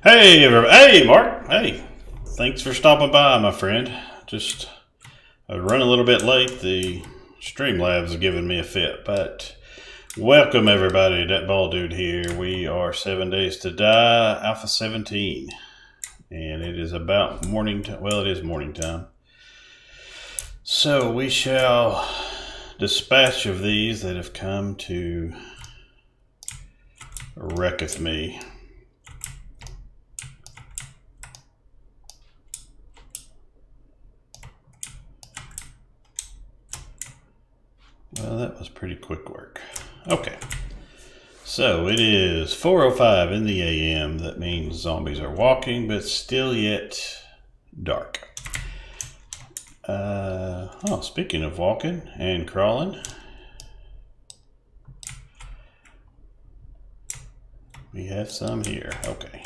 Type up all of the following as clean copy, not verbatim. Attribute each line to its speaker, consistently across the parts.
Speaker 1: Hey, everybody. Hey, Mark. Hey, thanks for stopping by, my friend. Just I run a little bit late. The Streamlabs have given me a fit, but welcome everybody. That ball dude here. We are 7 Days to Die, Alpha 17, and it is about morning time. Well, it is morning time. So we shall dispatch of these that have come to wrecketh me. Well, that was pretty quick work. Okay, so it is 4:05 in the AM. That means zombies are walking, but still yet dark. Speaking of walking and crawling, we have some here. Okay,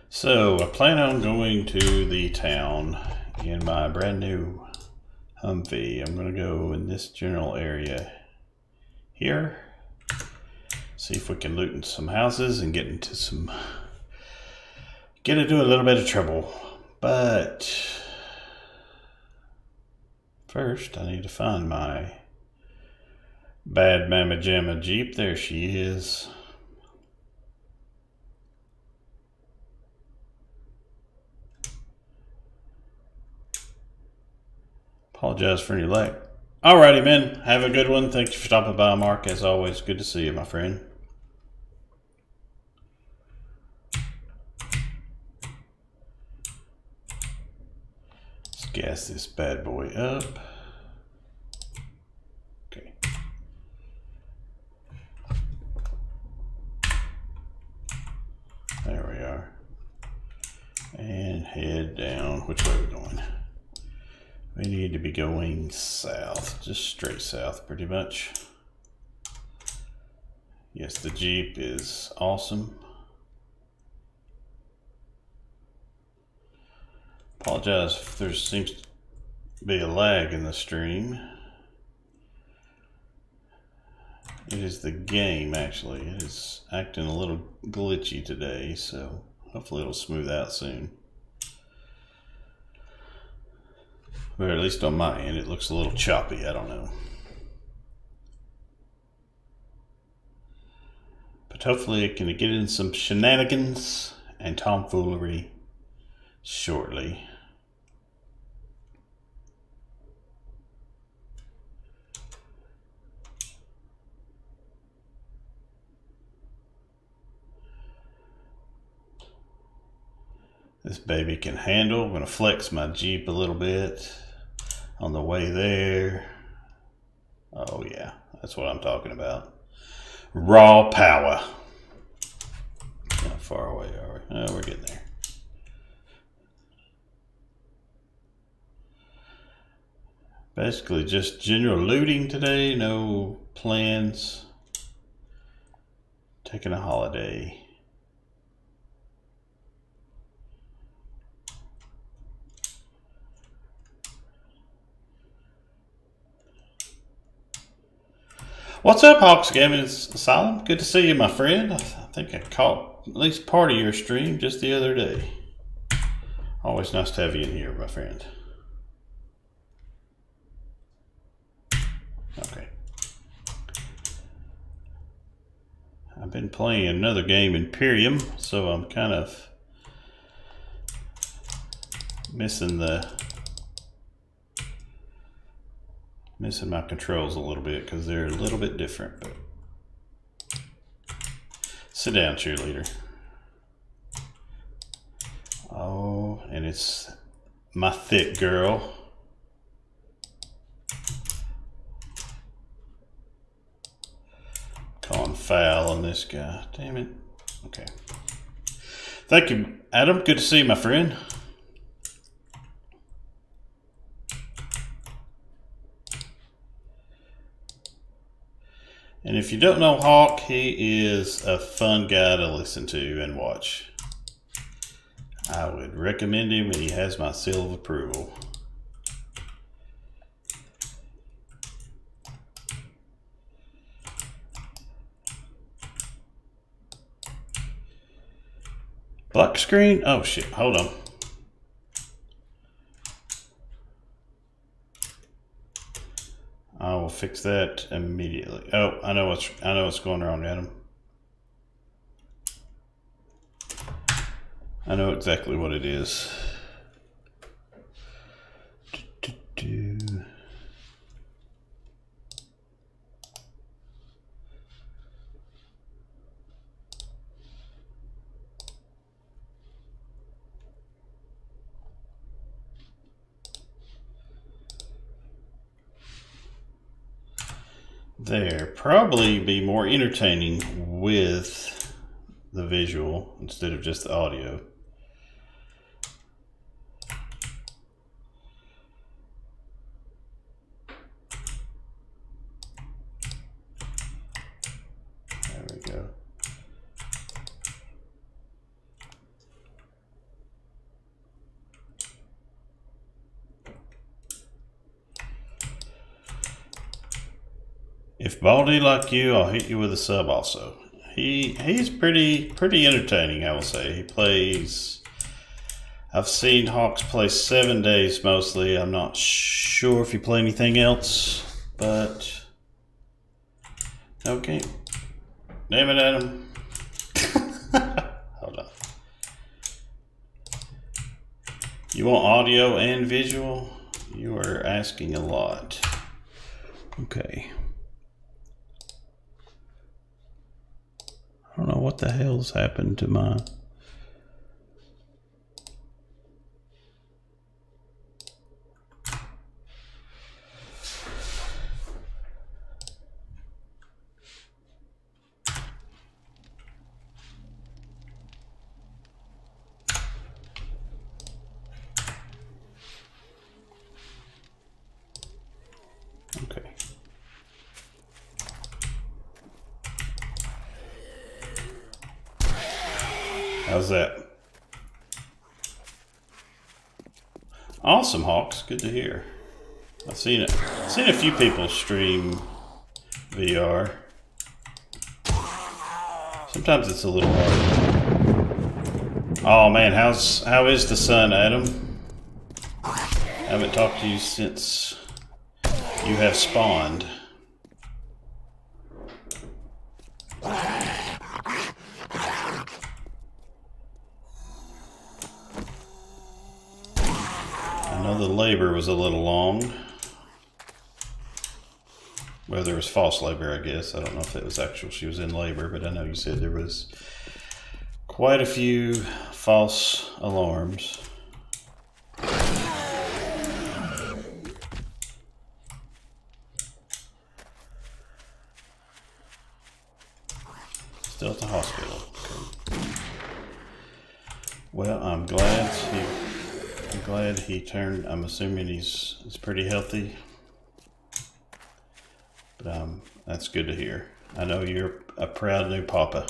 Speaker 1: so I plan on going to the town in my brand new Humvee. I'm going to go in this general area here, see if we can loot in some houses and get into a little bit of trouble. But first I need to find my bad mama jamma Jeep. There she is. Apologize for any lag. Alrighty, man. Have a good one. Thank you for stopping by, Mark. As always, good to see you, my friend. Let's gas this bad boy up. Okay. There we are. And head down. Which way are we going? We need to be going south, just straight south pretty much. Yes, the Jeep is awesome. Apologize if there seems to be a lag in the stream. It is the game, actually. It is acting a little glitchy today, so hopefully it'll smooth out soon. Or at least on my end, it looks a little choppy. I don't know. But hopefully it can get in some shenanigans and tomfoolery shortly. This baby can handle. I'm going to flex my Jeep a little bit on the way there. Oh yeah, that's what I'm talking about. Raw power. How far away are we? Oh, we're getting there. Basically just general looting today. No plans. Taking a holiday. What's up, Hawks Gaming Asylum? Good to see you, my friend. I think I caught at least part of your stream just the other day. Always nice to have you in here, my friend. Okay. I've been playing another game, Imperium, so I'm kind of missing my controls a little bit because they're a little bit different. But sit down, cheerleader. Oh, and it's my thick girl. Calling foul on this guy. Damn it. Okay. Thank you, Adam. Good to see you, my friend. And if you don't know Hawk, he is a fun guy to listen to and watch. I would recommend him, and he has my seal of approval. Black screen? Oh shit, hold on. I will fix that immediately. Oh, I know what's going on, Adam. I know exactly what it is. There, probably be more entertaining with the visual instead of just the audio. There we go. If Baldy like you, I'll hit you with a sub also. He's pretty entertaining, I will say. He plays. I've seen Hawks play 7 days mostly. I'm not sure if you play anything else, but okay. Damn it, Adam. Hold on. You want audio and visual? You are asking a lot. Okay. I don't know what the hell's happened to my... Okay. How's that? Awesome, Hawks. Good to hear. I've seen it. I've seen a few people stream VR. Sometimes it's a little hard. Oh man, how is the sun, Adam? I haven't talked to you since you have spawned. I know the labor was a little long. Well, there was false labor, I guess. I don't know if it was actual she was in labor, but I know you said there was quite a few false alarms. Still at the hospital. Okay. Well, I'm glad he turned. I'm assuming he's pretty healthy. But that's good to hear. I know you're a proud new papa.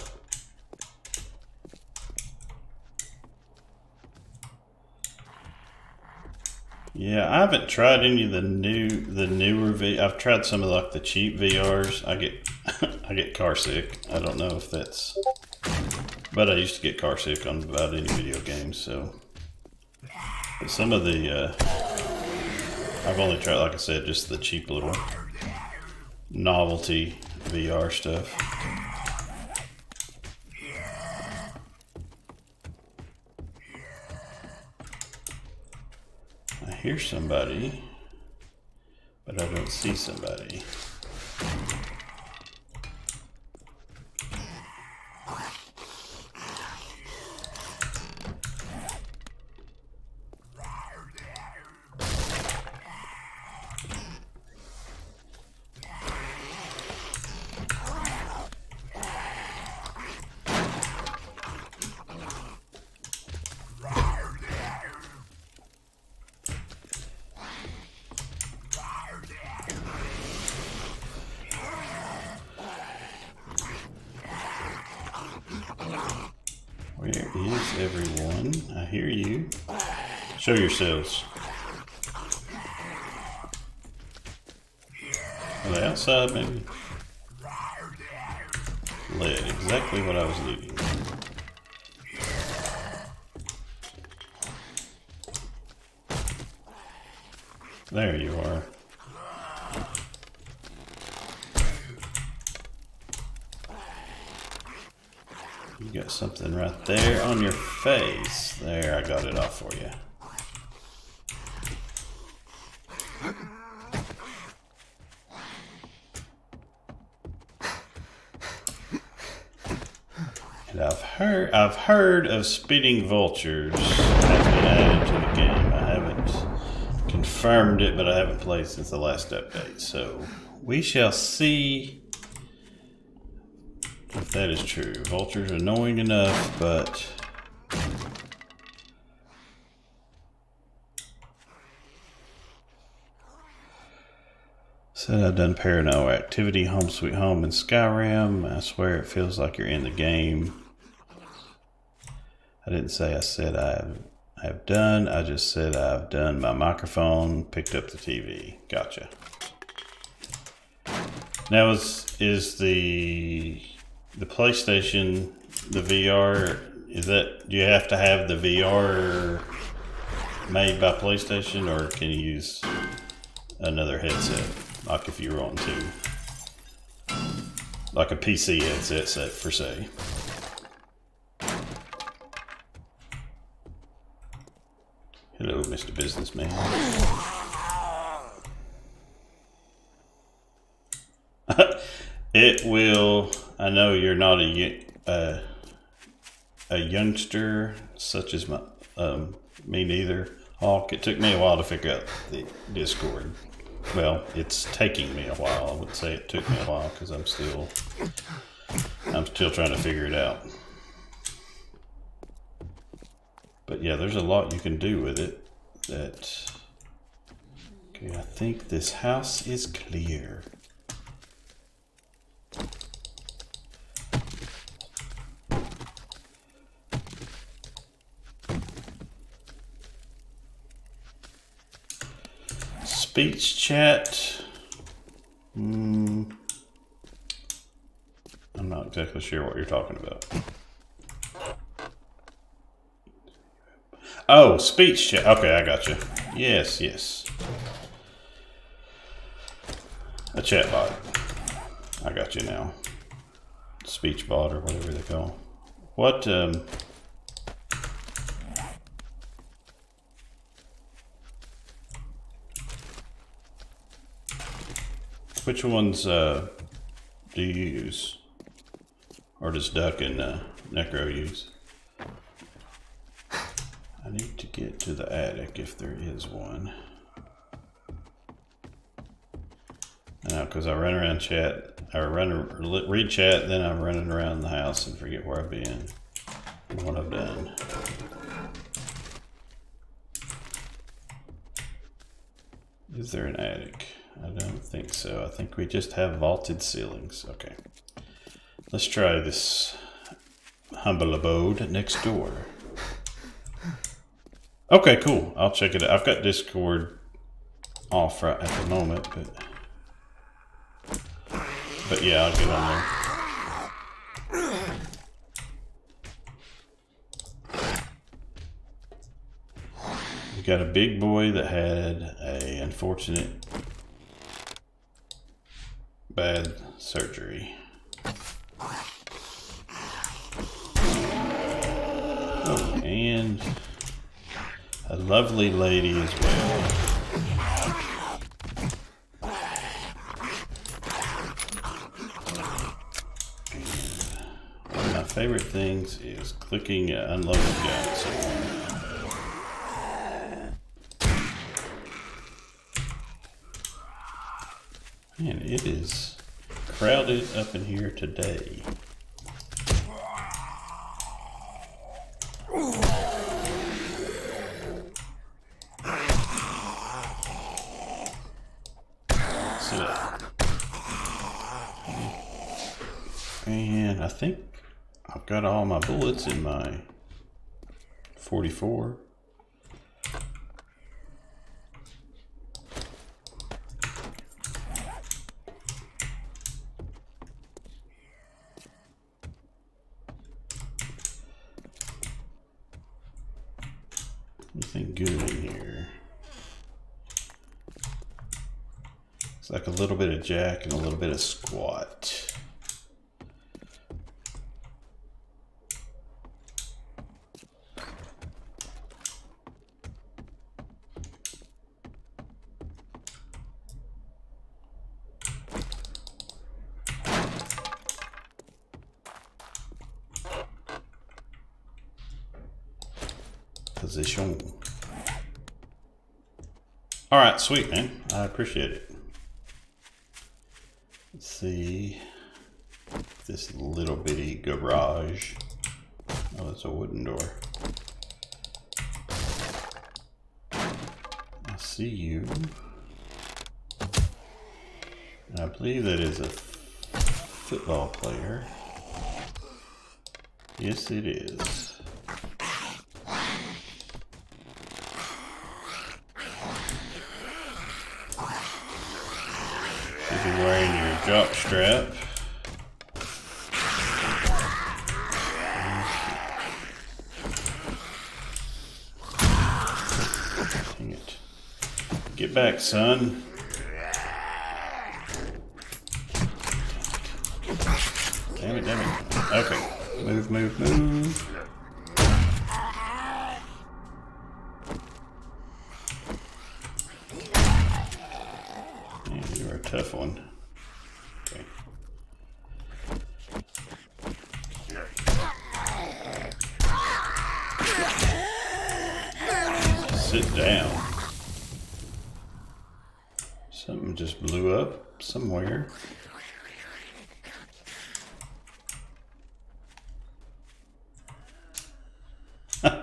Speaker 1: Yeah, I haven't tried any of the newer I've tried some of like the cheap VRs. I get car sick. I don't know if that's, but I used to get car sick on about any video games. So, but some of the I've only tried, like I said, just the cheap little novelty VR stuff. I hear somebody, but I don't see somebody. Where is everyone? I hear you. Show yourselves. Are they outside, maybe? Lead, exactly what I was needing. There you are. You got something right there on your face. There, I got it off for you. And I've heard of spitting vultures has been added to the game. I haven't confirmed it, but I haven't played since the last update. So we shall see if that is true. Vultures are annoying enough, but said I've done Paranormal Activity, Home Sweet Home, and Skyrim. I swear it feels like you're in the game. I didn't say I said I have done. I just said I've done my microphone, picked up the TV. Gotcha. Now is the PlayStation, the VR, is that, do you have to have the VR made by PlayStation, or can you use another headset? Like if you were on to, like a PC headset set for say. Hello, Mr. Businessman. It will. I know you're not a youngster such as me neither. Hawk. It took me a while to figure out the Discord. Well, it's taking me a while. I would say it took me a while because I'm still trying to figure it out. But yeah, there's a lot you can do with it. That. Okay, I think this house is clear. Speech chat. I'm not exactly sure what you're talking about. Oh, speech chat. Okay, I got you. Yes, yes. A chat bot. I got you now. Speech bot or whatever they call. What? Which ones do you use? Or does Duck and Necro use? I need to get to the attic if there is one. Now, because I run around chat, I read chat, then I'm running around the house and forget where I've been and what I've done. Is there an attic? I don't think so. I think we just have vaulted ceilings. Okay. Let's try this humble abode next door. Okay, cool. I'll check it out. I've got Discord off right at the moment, but yeah, I'll get on there. We got a big boy that had a unfortunate bad surgery. Oh, and a lovely lady as well. One of my favorite things is clicking unloaded guns. Man, it is crowded up in here today. And I think I've got all my bullets in my 44. Anything good in here? Looks like a little bit of jack and a little bit of squat. Position. All right, sweet, man. I appreciate it. Let's see this little bitty garage. Oh, it's a wooden door. I see you. And I believe that is a football player. Yes, it is. If you're wearing your jock strap. Dang it. Get back, son. Damn it, damn it. Okay. Move, move, move. Man, you're a tough one. Okay. Sit down. Something just blew up somewhere. I'm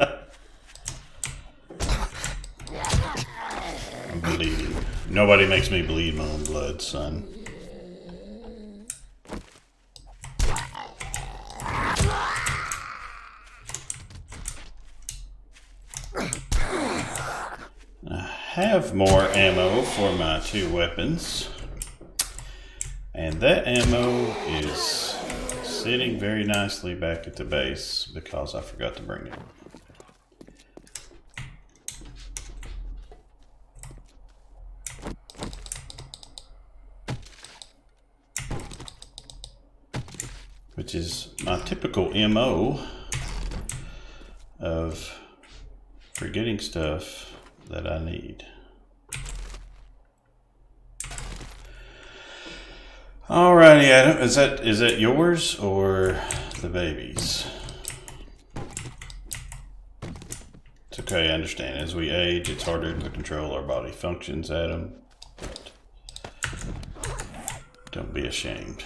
Speaker 1: bleeding. Nobody makes me bleed my own blood, son. I have more ammo for my two weapons, and that ammo is sitting very nicely back at the base because I forgot to bring it. Which is my typical MO of forgetting stuff that I need. Alrighty, Adam, is that yours or the baby's? It's okay, I understand. As we age, it's harder to control our body functions, Adam. But don't be ashamed.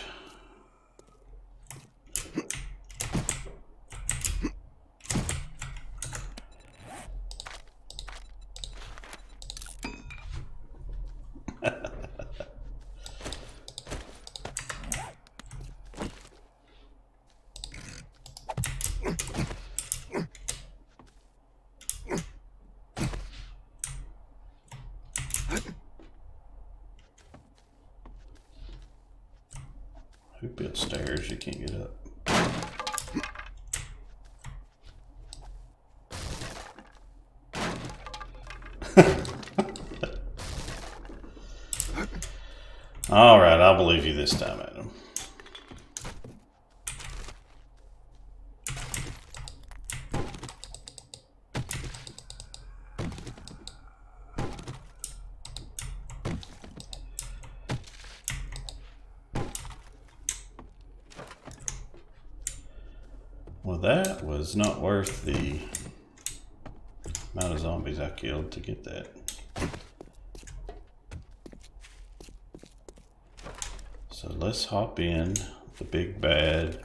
Speaker 1: Who built stairs? You can't get up. All right, I'll believe you this time, Adam. Well, that was not worth the amount of zombies I killed to get that. So let's hop in the big bad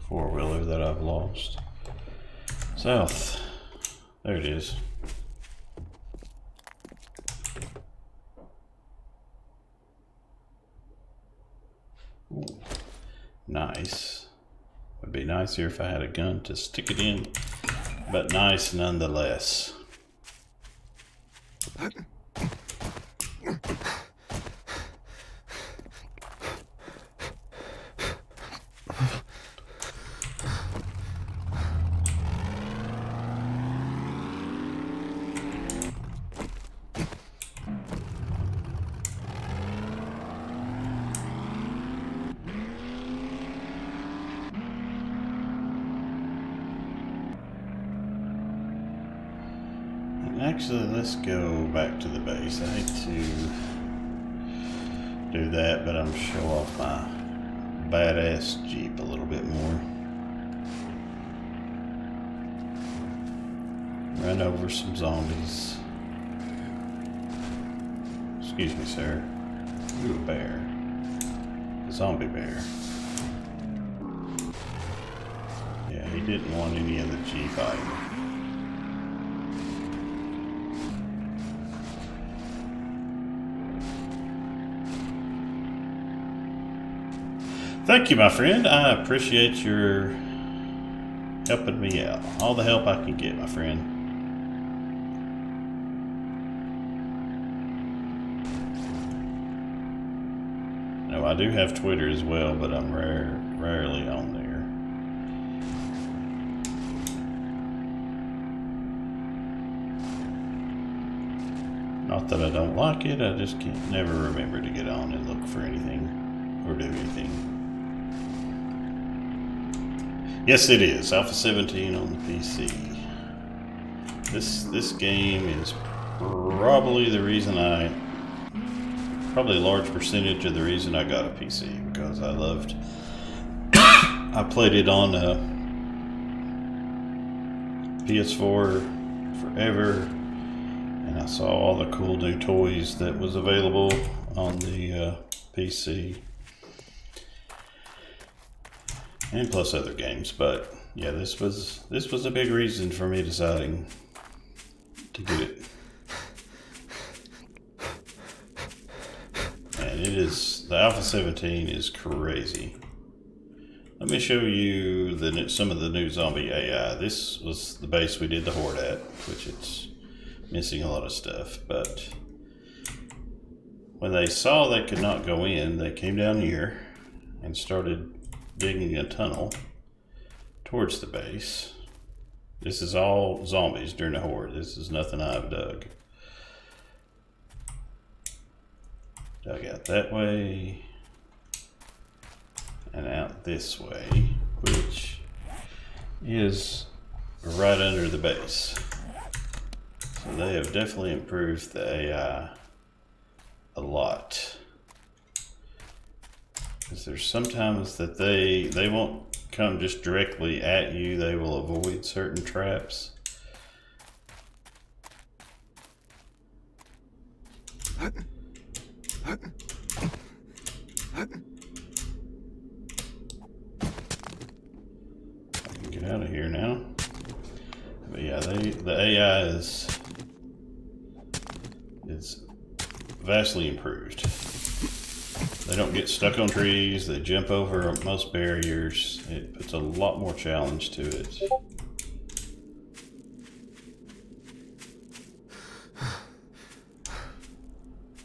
Speaker 1: four-wheeler that I've lost. South. There it is. Ooh. Nice. Would be nicer if I had a gun to stick it in, but nice nonetheless. Actually, let's go back to the base. I hate to do that, but I'm gonna show off my badass Jeep a little bit more. Run over some zombies. Excuse me, sir. Ooh, a bear. A zombie bear. Yeah, he didn't want any of the Jeep either. Thank you, my friend. I appreciate your helping me out. All the help I can get, my friend. No, I do have Twitter as well, but I'm rarely on there. Not that I don't like it, I just can't never remember to get on and look for anything or do anything. Yes, it is. Alpha 17 on the PC. This game is probably the reason probably a large percentage of the reason I got a PC, because I loved, I played it on PS4 forever, and I saw all the cool new toys that was available on the PC. And plus other games, but yeah, this was a big reason for me deciding to get it. And it is, the Alpha 17 is crazy. Let me show you some of the new zombie AI. This was the base we did the horde at, which it's missing a lot of stuff, but when they saw they could not go in, they came down here and started digging a tunnel towards the base. This is all zombies during the horde. This is nothing I've dug. Dug out that way and out this way, which is right under the base. So they have definitely improved the AI a lot. Because there's sometimes that they won't come just directly at you, they will avoid certain traps. I can get out of here now. But yeah, the AI is vastly improved. They don't get stuck on trees, they jump over most barriers. It puts a lot more challenge to it.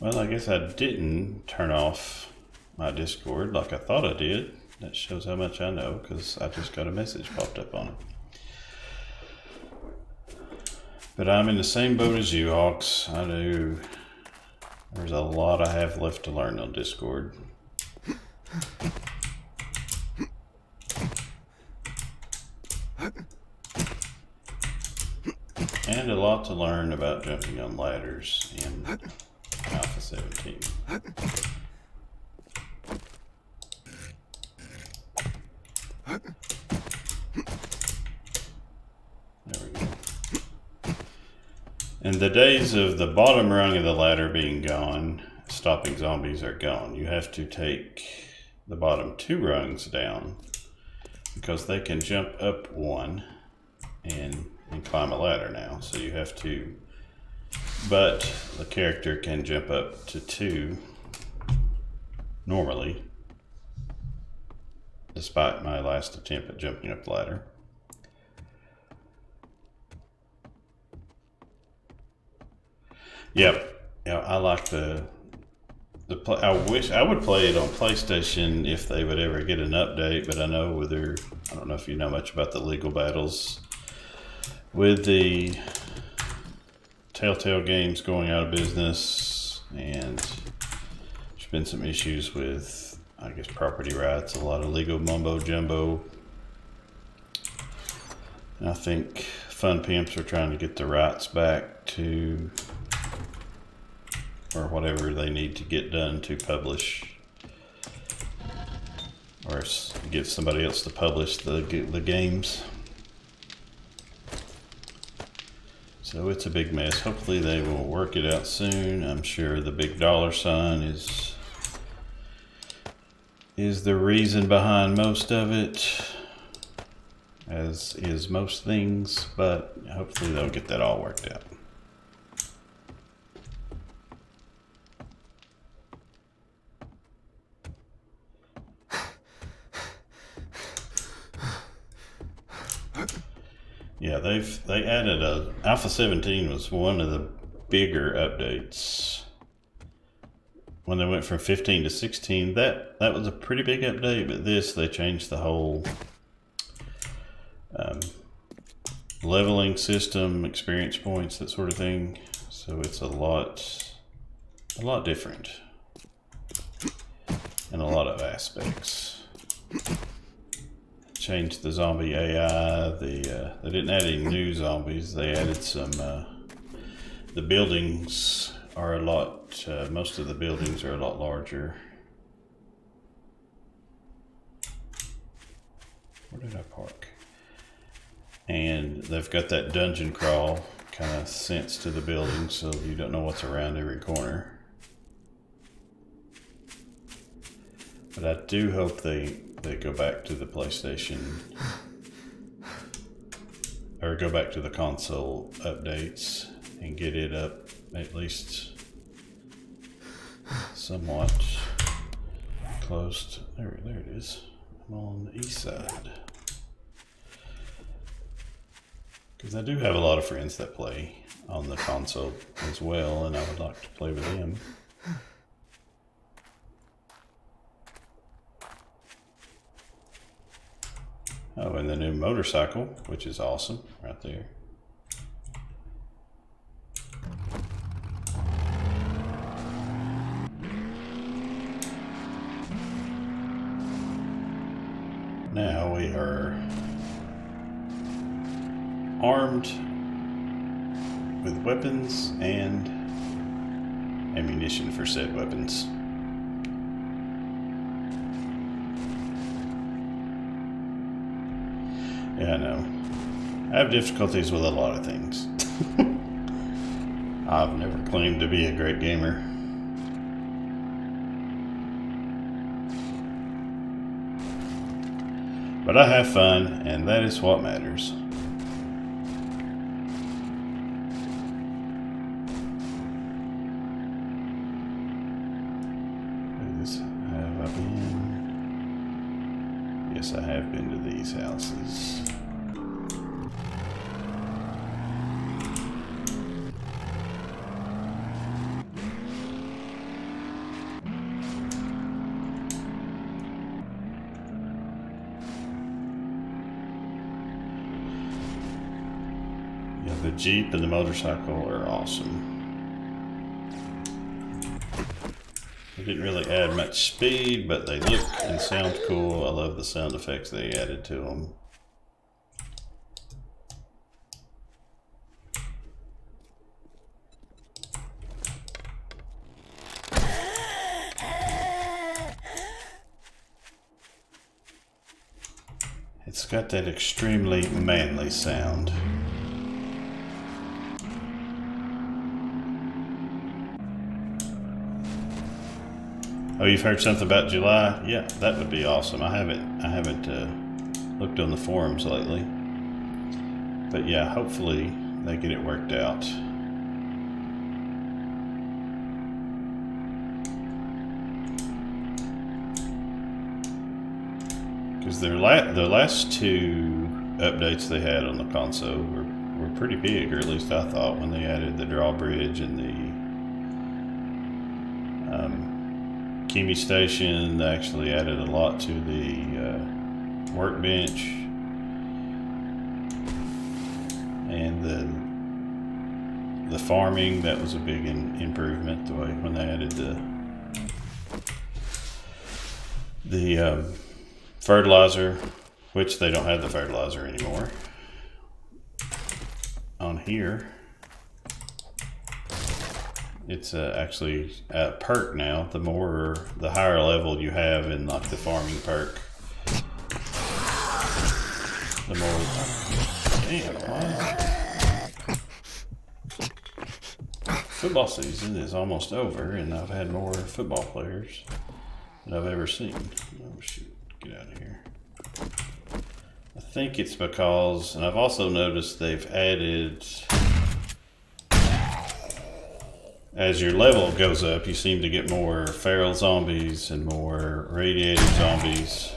Speaker 1: Well, I guess I didn't turn off my Discord like I thought I did. That shows how much I know, because I just got a message popped up on it. But I'm in the same boat as you, Hawks. I do. There's a lot I have left to learn on Discord. And a lot to learn about jumping on ladders in Alpha 17. There we go. And the days of the bottom rung of the ladder being gone, stopping zombies, are gone. You have to take the bottom 2 rungs down, because they can jump up 1 and climb a ladder now. So you have to, but the character can jump up to 2 normally, despite my last attempt at jumping up the ladder. Yep. Yeah, I like I wish I would play it on PlayStation if they would ever get an update, but I know I don't know if you know much about the legal battles with the Telltale Games going out of business, and there's been some issues with, I guess, property rights, a lot of legal mumbo jumbo. And I think fun pimps are trying to get the rights back to, or whatever they need to get done to publish, or get somebody else to publish the games. So it's a big mess. Hopefully they will work it out soon. I'm sure the big dollar sign is the reason behind most of it, as is most things, but hopefully they'll get that all worked out. Yeah, they added Alpha 17 was one of the bigger updates. When they went from 15 to 16, that was a pretty big update, but this, they changed the whole leveling system, experience points, that sort of thing. So it's a lot different in a lot of aspects. Changed the zombie AI. They didn't add any new zombies. They added some. The buildings are a lot. Most of the buildings are a lot larger. Where did I park? And they've got that dungeon crawl kind of sense to the building, so you don't know what's around every corner. But I do hope they go back to the PlayStation, or go back to the console updates and get it up at least somewhat close to, there it is. I'm on the east side. Because I do have a lot of friends that play on the console as well, and I would like to play with them. Oh, and the new motorcycle, which is awesome, right there. Now we are armed with weapons and ammunition for said weapons. Yeah, I know. I have difficulties with a lot of things. I've never claimed to be a great gamer. But I have fun, and that is what matters. Have I been? Yes, I have been to these houses. The Jeep and the motorcycle are awesome. They didn't really add much speed, but they look and sound cool. I love the sound effects they added to them. It's got that extremely manly sound. Oh, you've heard something about July? Yeah, that would be awesome. I haven't looked on the forums lately. But yeah, hopefully they get it worked out. Because the last two updates they had on the console were pretty big, or at least I thought, when they added the drawbridge and the Kimi station. They actually added a lot to the workbench, and the farming. That was a big improvement, the way when they added the fertilizer, which they don't have the fertilizer anymore. here. It's actually a perk now. The higher level you have in like the farming perk, the more. Damn, football season is almost over, and I've had more football players than I've ever seen. Oh shoot, get out of here. I think it's because, and I've also noticed they've added, as your level goes up, you seem to get more feral zombies and more radiated zombies,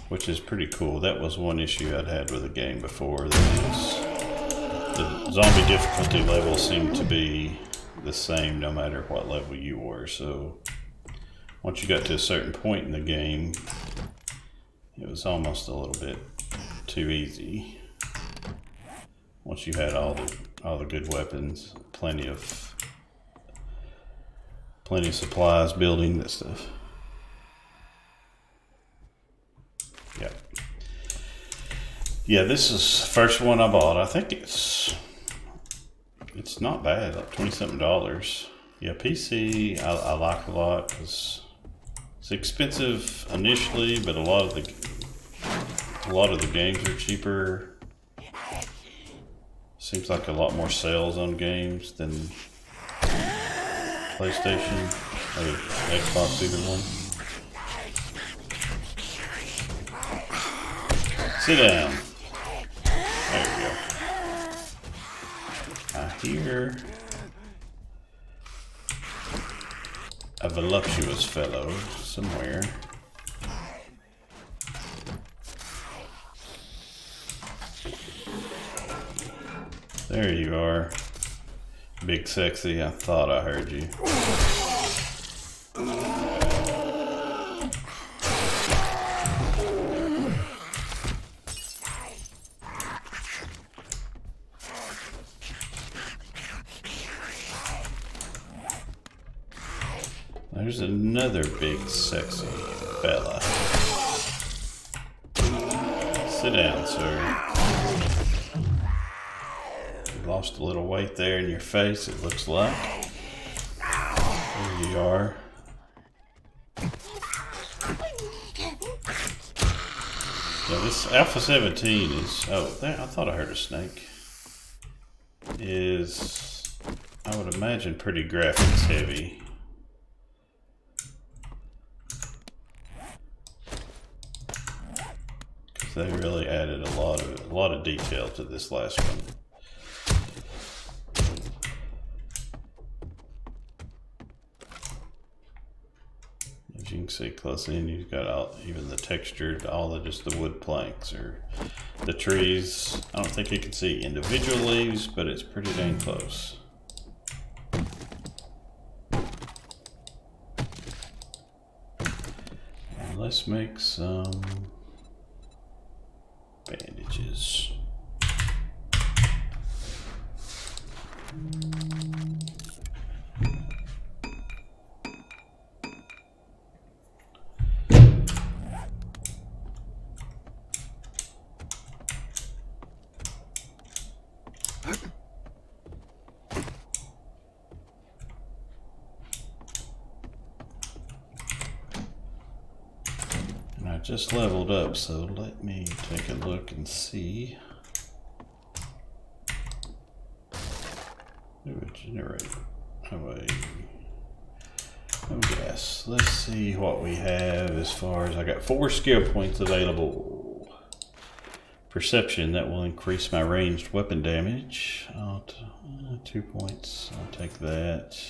Speaker 1: which is pretty cool. That was one issue I'd had with the game before. The zombie difficulty levels seemed to be the same no matter what level you were. So once you got to a certain point in the game, it was almost a little bit too easy. Once you had all the good weapons, plenty of supplies, building that stuff. Yeah, this is the first one I bought. I think it's not bad, like $20-something. Yeah, PC I like a lot because it's expensive initially, but a lot of the games are cheaper. Seems like a lot more sales on games than PlayStation or Xbox, either one. Sit down. There you go. I hear a voluptuous fellow somewhere. There you are. Big sexy, I thought I heard you. There's another big sexy fella. Sit down, sir. You lost a little weight there in your face, it looks like. There you are. Yeah, this Alpha 17 is, oh, there, I thought I heard a snake. Is, I would imagine, pretty graphics heavy. They really added a lot of detail to this last one. As you can see close in, you've got even the textured, just the wood planks or the trees. I don't think you can see individual leaves, but it's pretty dang close. And let's make some bandages. Just leveled up, so let me take a look and see. Generate. Oh wait. Oh yes. Let's see what we have as far as I got 4 skill points available. Perception, that will increase my ranged weapon damage. 2 points. I'll take that.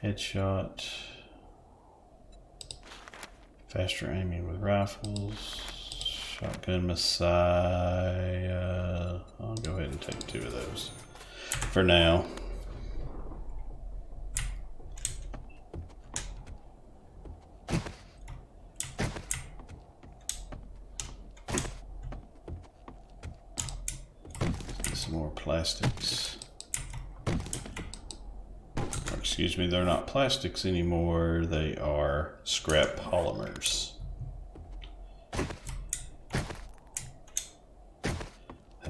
Speaker 1: Headshot. Faster aiming with rifles. Shotgun Messiah. I'll go ahead and take 2 of those for now. Get some more plastics. Excuse me, they're not plastics anymore, they are scrap polymers.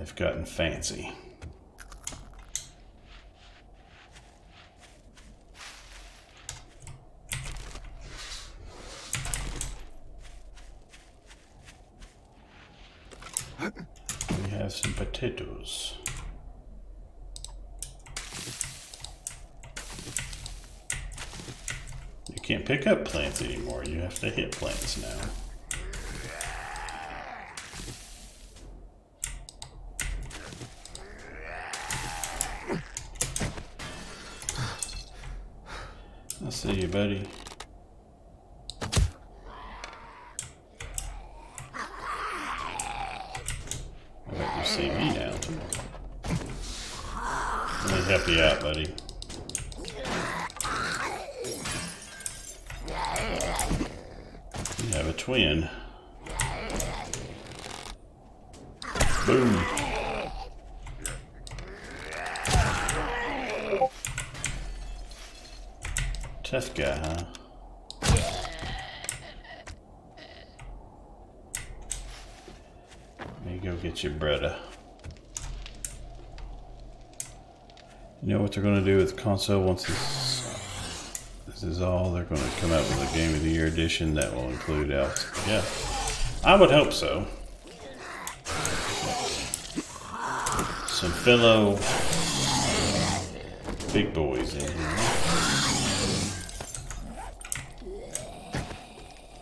Speaker 1: They've gotten fancy. We have some potatoes. You can't pick up plants anymore. You have to hit plants now. I see you, buddy. I bet you see me now. Let me help you out, buddy. You have a twin. Boom. Tough guy, huh? Let me go get your brother. You know what they're going to do with the console once this is all? They're going to come out with a Game of the Year edition that will include out. Yeah, I would hope so. Some fellow big boys in here.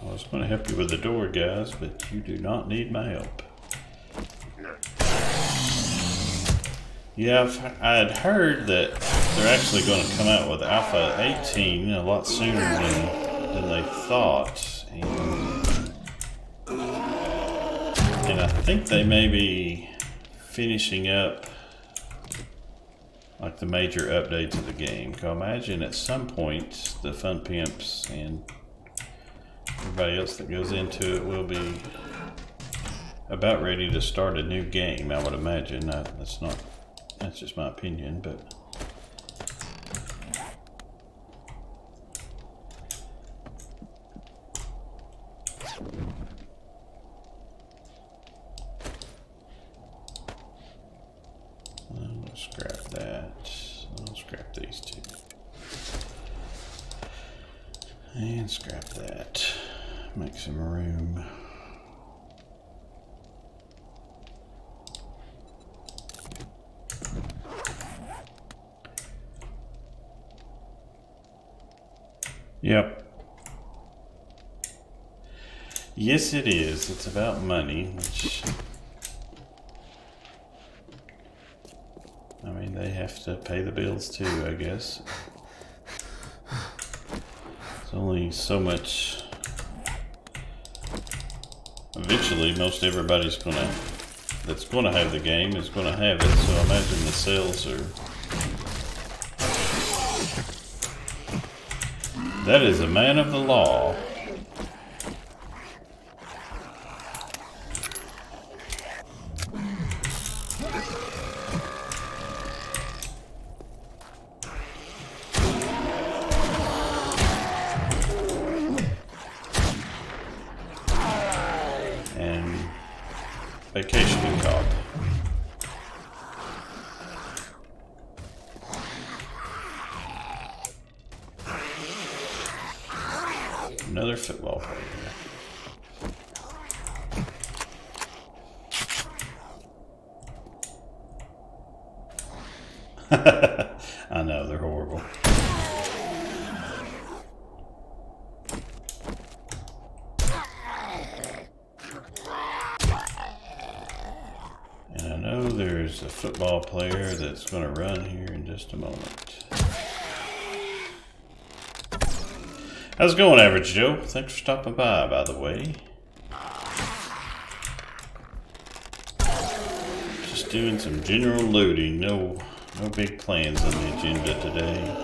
Speaker 1: I was going to help you with the door, guys, but you do not need my help. Yeah, I had heard that they're actually going to come out with Alpha 18 a lot sooner than they thought. And I think they may be finishing up like the major updates of the game. I imagine at some point the Fun Pimps and everybody else that goes into it will be about ready to start a new game, I would imagine. That's just my opinion, but I'll scrap that. I'll scrap these two. And scrap that. Make some room. Yep. Yes, it is. It's about money, which, I mean, they have to pay the bills too, I guess. It's only so much. Eventually, most everybody's that's gonna have the game is gonna have it. So I imagine the sales are. That is a man of the law. And vacationing cop. Another football player. I know, they're horrible. And I know there's a football player that's going to run here in just a moment. How's it going, Average Joe? Thanks for stopping by the way. Just doing some general looting. No big plans on the agenda today.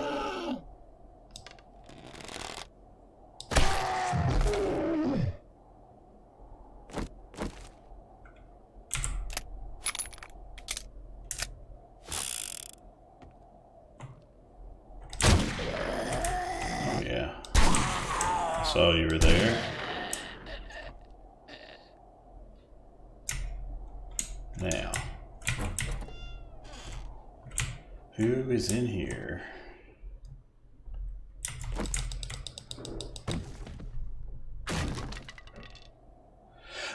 Speaker 1: Oh yeah. Saw you were there. Now, Who is in here?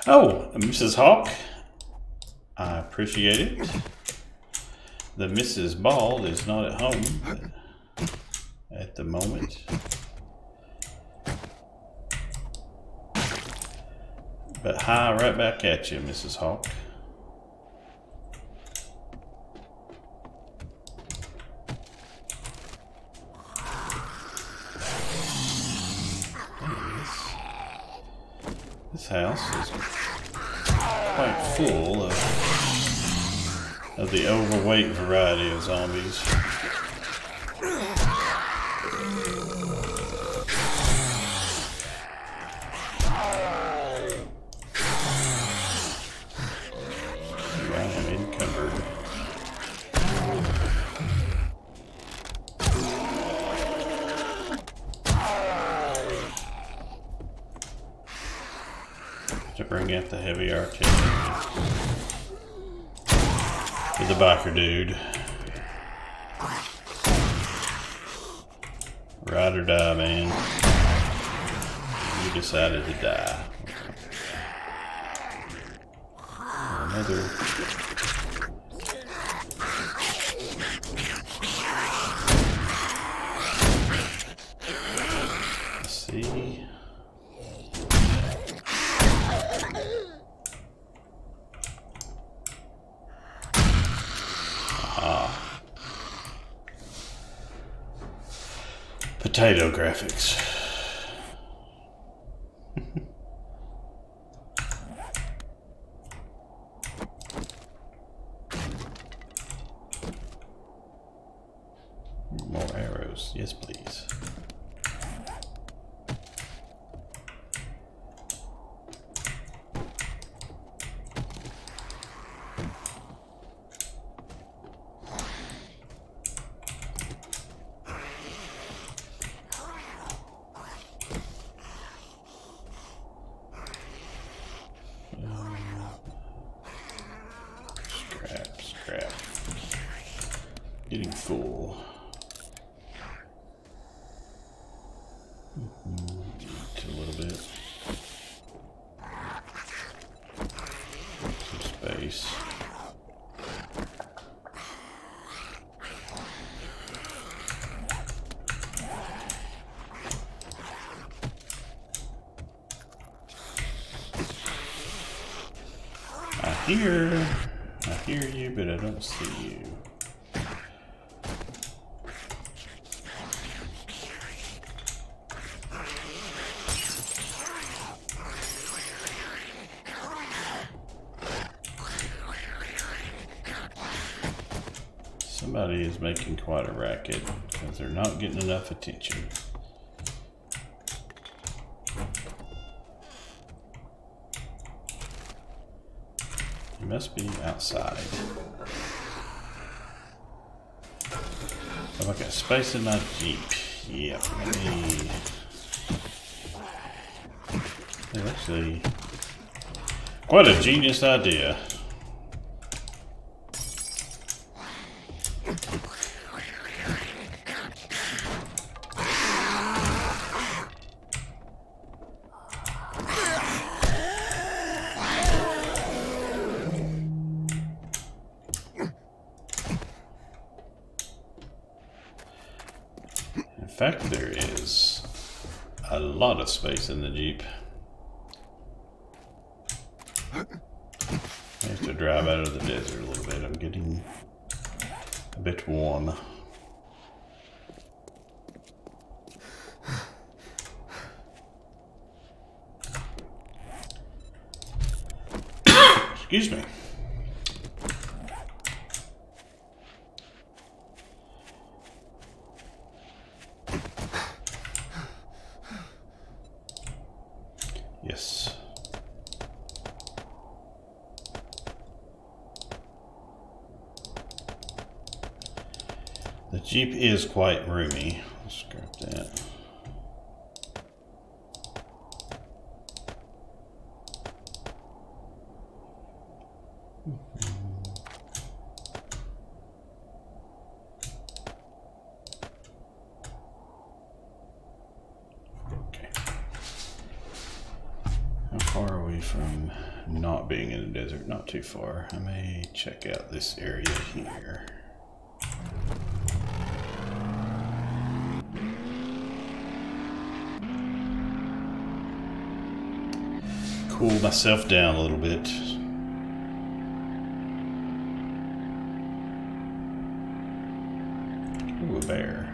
Speaker 1: Oh, Mrs. Hawk. I appreciate it. The Mrs. Bald is not at home at the moment. But hi, right back at you, Mrs. Hawk. This house is quite full of the overweight variety of zombies. I am encumbered. To bring out the heavy artillery for the biker dude. Ride or die, man. You decided to die. Another. Let's see. Potato graphics. More arrows. Yes, please. Scrap. Getting full. Eat a little bit. Some space. I hear you, but I don't see you. Somebody is making quite a racket because they're not getting enough attention. He must be outside. Have I got space in my Jeep? Yep. It's actually quite a genius idea. In fact, there is a lot of space in the Jeep. I have to drive out of the desert a little bit. I'm getting a bit warm. Excuse me. Yes. The Jeep is quite roomy. Let's scrap that. How far are we from not being in a desert? Not too far. I may check out this area here. Cool myself down a little bit. Ooh, a bear.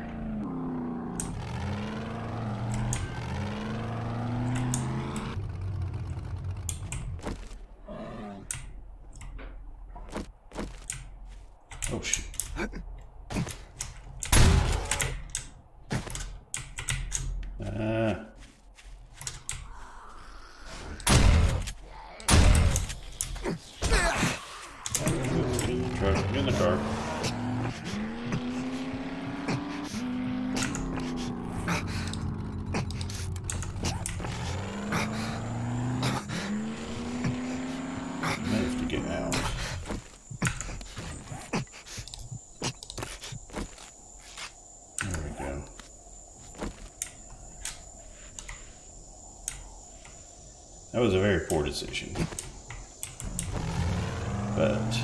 Speaker 1: Oh shit. Get in the car. I have to get out. There we go. That was a very poor decision. But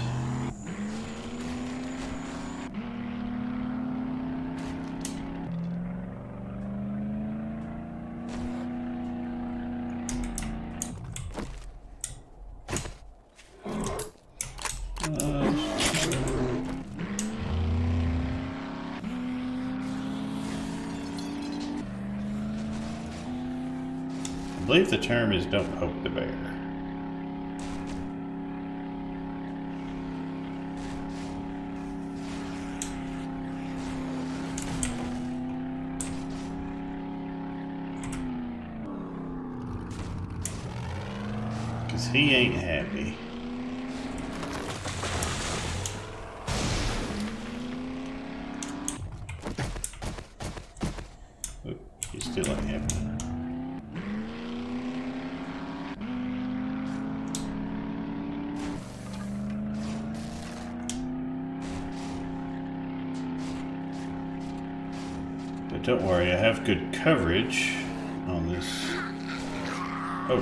Speaker 1: I believe the term is don't poke the bear. Because he ain't happy. Oop, he still ain't happy. But don't worry, I have good coverage on this. Oh, I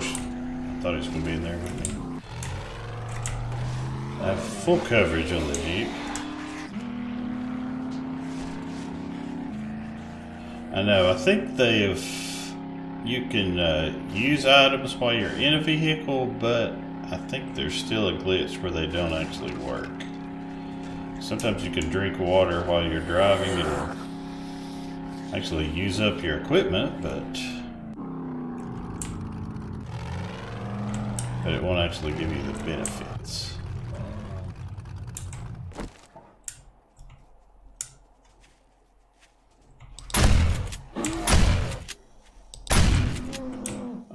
Speaker 1: thought he was going to be in there with me. I have full coverage on the Jeep. I know, I think you can use items while you're in a vehicle, but I think there's still a glitch where they don't actually work. Sometimes you can drink water while you're driving. It'll actually use up your equipment, but it won't actually give you the benefits.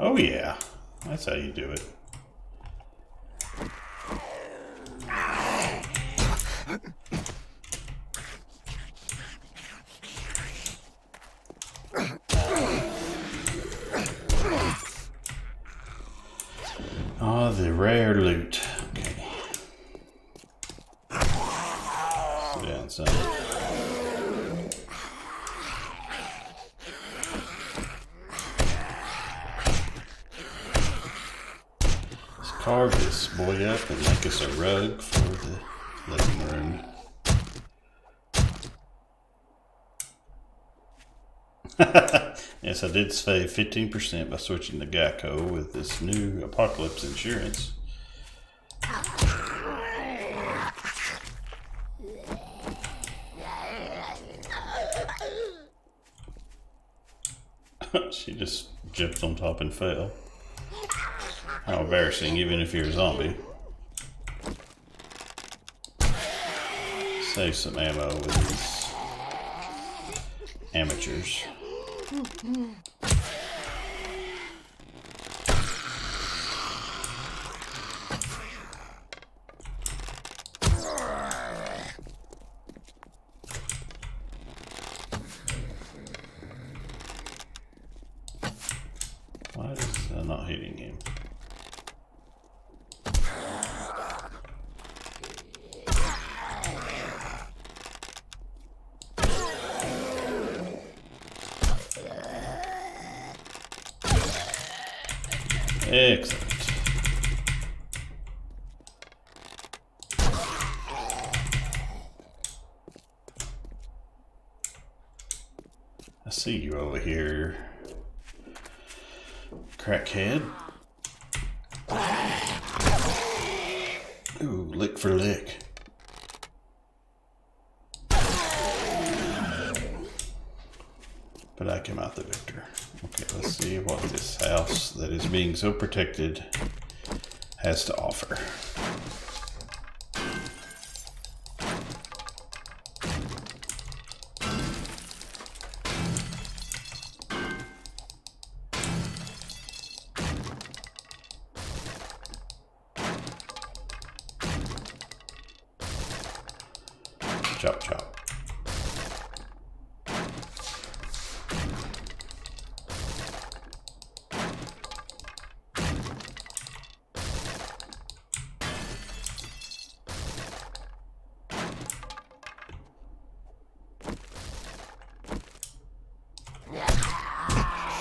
Speaker 1: Oh yeah, that's how you do it. Oh, the rare loot. Okay. Sit down, son. Let's carve this boy up and make us a rug for the living room. Yes, I did save 15% by switching to Geico with this new Apocalypse insurance. She just jumped on top and fell. How embarrassing, even if you're a zombie. Save some ammo with these amateurs. Why is that not hitting him? Excellent. I see you over here, crackhead. Ooh, lick for lick. But I came out the victor. Okay, let's see what this house that is being so protected has to offer. Chop, chop.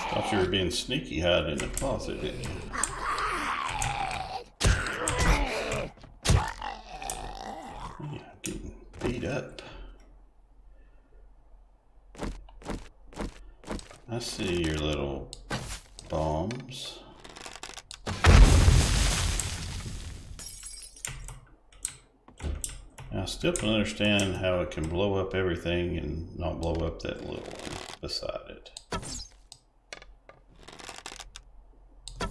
Speaker 1: Thought you were being sneaky hiding in the closet, didn't you? Yeah, getting beat up. I see your little bombs. I still don't understand how it can blow up everything and not blow up that little one beside it. Oh,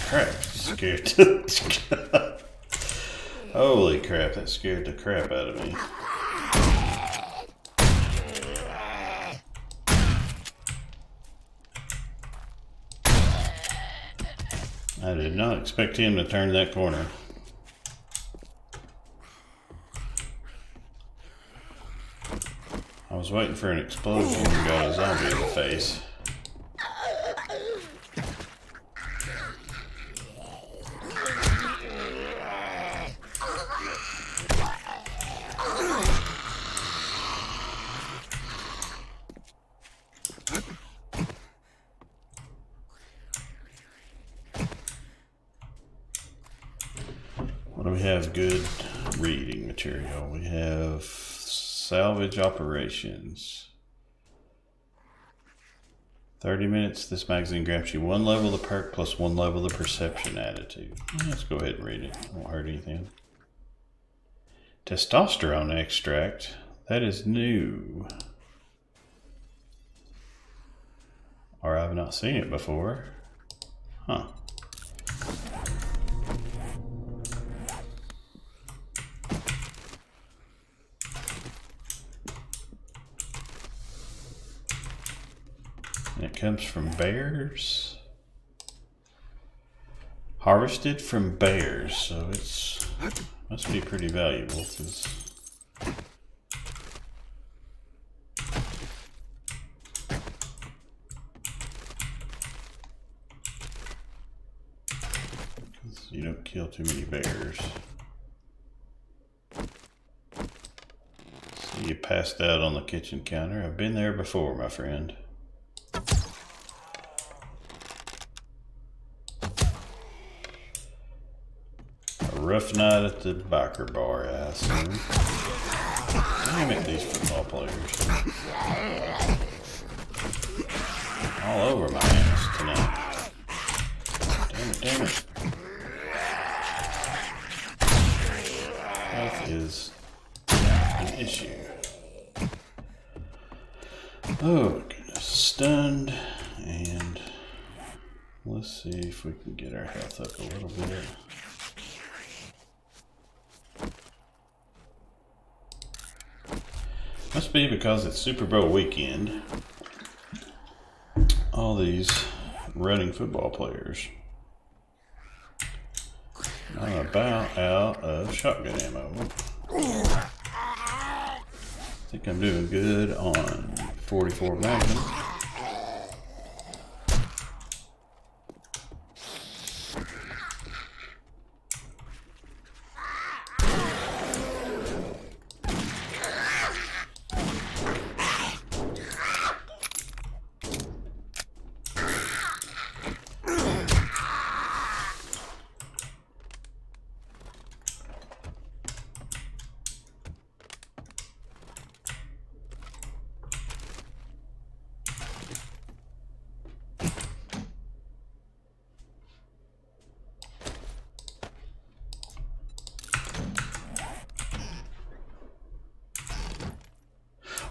Speaker 1: crap, scared. Holy crap, that scared the crap out of me. I did not expect him to turn that corner. I was waiting for an explosion and got a zombie in the face. What do we have good reading material? We have salvage operations. 30 minutes. This magazine grants you 1 level of the perk plus 1 level of the perception attitude. Let's go ahead and read it. It won't hurt anything. Testosterone extract. That is new. Or I've not seen it before. Huh. It comes from bears. Harvested from bears, so it's must be pretty valuable because you don't kill too many bears. See, you passed out on the kitchen counter. I've been there before, my friend. Rough night at the biker bar, I assume. Damn it, these football players. All over my ass tonight. Damn it, damn it. Health is an issue. Oh, goodness. Stunned. And let's see if we can get our health up a little bit. Must be because it's Super Bowl weekend. All these running football players. I'm about out of shotgun ammo. I think I'm doing good on 44 Magnum.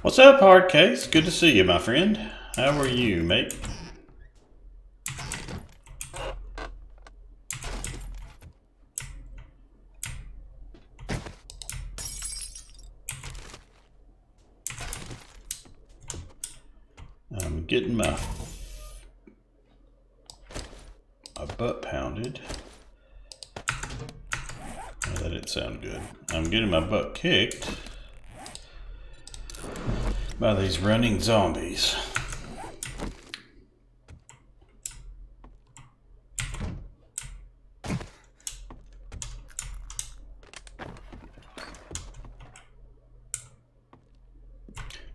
Speaker 1: What's up, Hardcase? Good to see you, my friend. How are you, mate? I'm getting my butt pounded. Oh, that didn't sound good. I'm getting my butt kicked by these running zombies.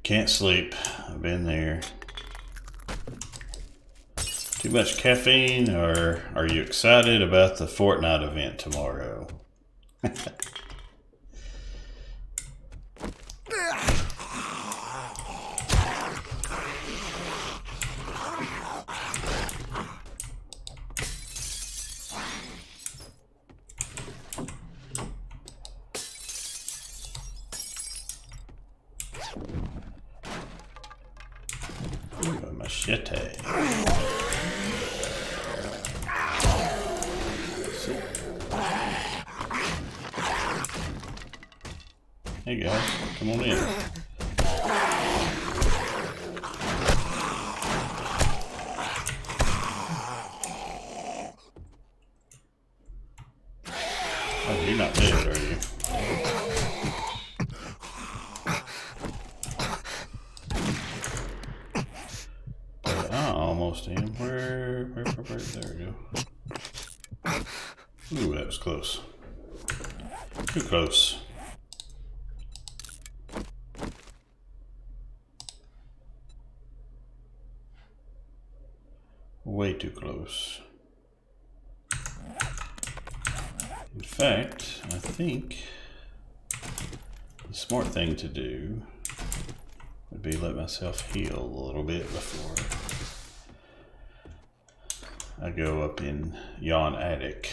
Speaker 1: Can't sleep. I've been there. Too much caffeine, or are you excited about the Fortnite event tomorrow? Ooh, a machete. Hey guys, come on in. Oh, you're not dead, are you? But I almost am. Where, there we go. Ooh, that was close. Too close. Way too close. In fact, I think the smart thing to do would be let myself heal a little bit before I go up in yon attic.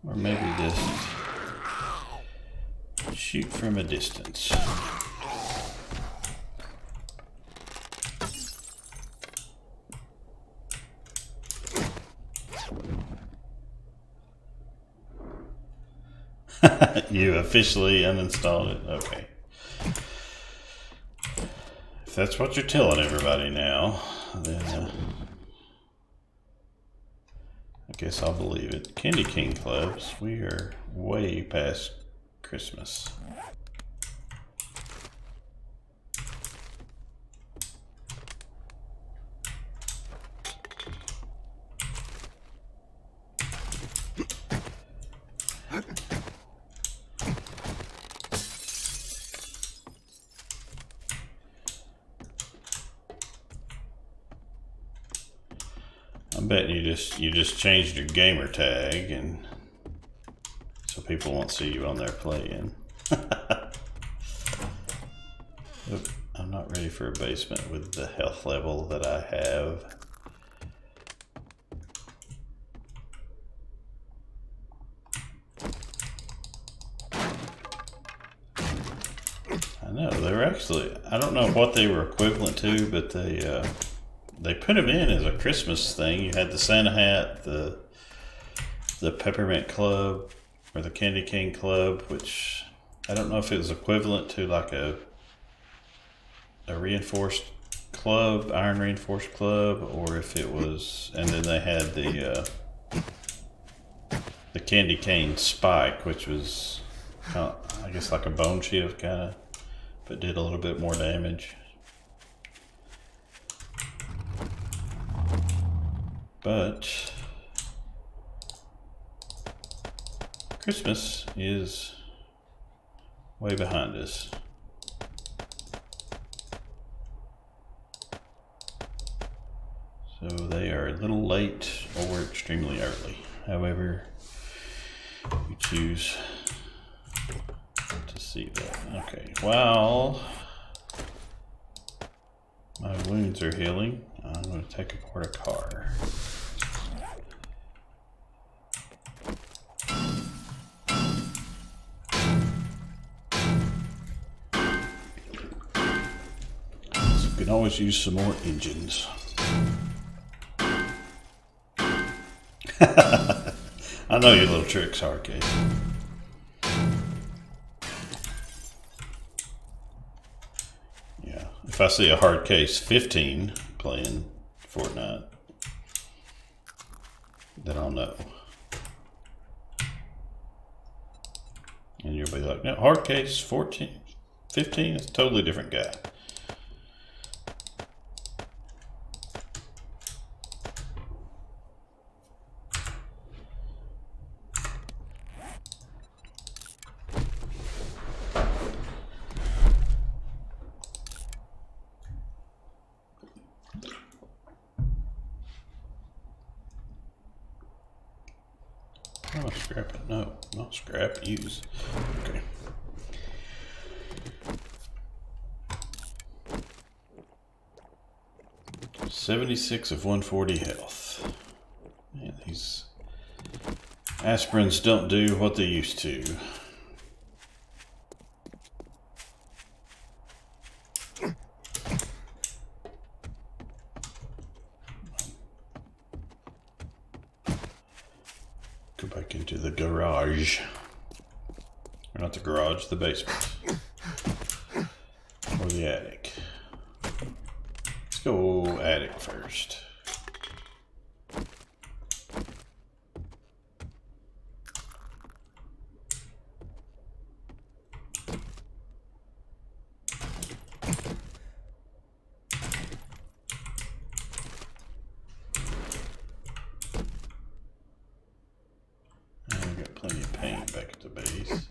Speaker 1: Or maybe just shoot from a distance. You officially uninstalled it? Okay. If that's what you're telling everybody now, then I guess I'll believe it. Candy King clubs, we are way past Christmas. I bet you just changed your gamer tag, and so people won't see you on there playing. Oop, I'm not ready for a basement with the health level that I have. I know they were actually, I don't know what they were equivalent to, but they put them in as a Christmas thing. You had the Santa hat, the Peppermint Club, or the Candy King Club, which I don't know if it was equivalent to like a reinforced club, iron reinforced club, or if it was, and then they had the Candy Cane Spike, which was kind of, I guess like a bone shield kind of, but did a little bit more damage. But Christmas is way behind us. So they are a little late or extremely early. However you choose to see that. Okay, well, My wounds are healing. I'm going to take apart a car. So we can always use some more engines. I know your little tricks, Arcade. Yeah, if I see a hard case 15 playing Fortnite, then I'll know. And you'll be like, no, hard case 14, 15 is a totally different guy. Oh, scrap it. No, not scrap. Use. Okay. $76 of 140 health. Man, these aspirins don't do what they used to. Go back into the garage. Or not the garage, the basement. Or the attic. Let's go attic first. Plenty of paint back at the base.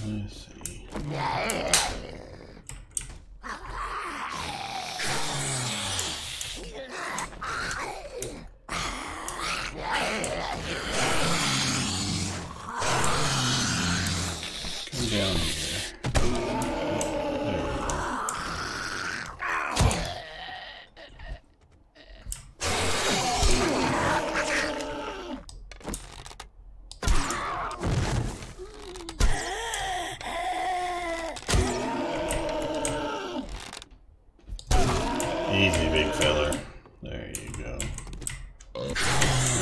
Speaker 1: Let's see. Come down here. Easy, big fella. There you go. You're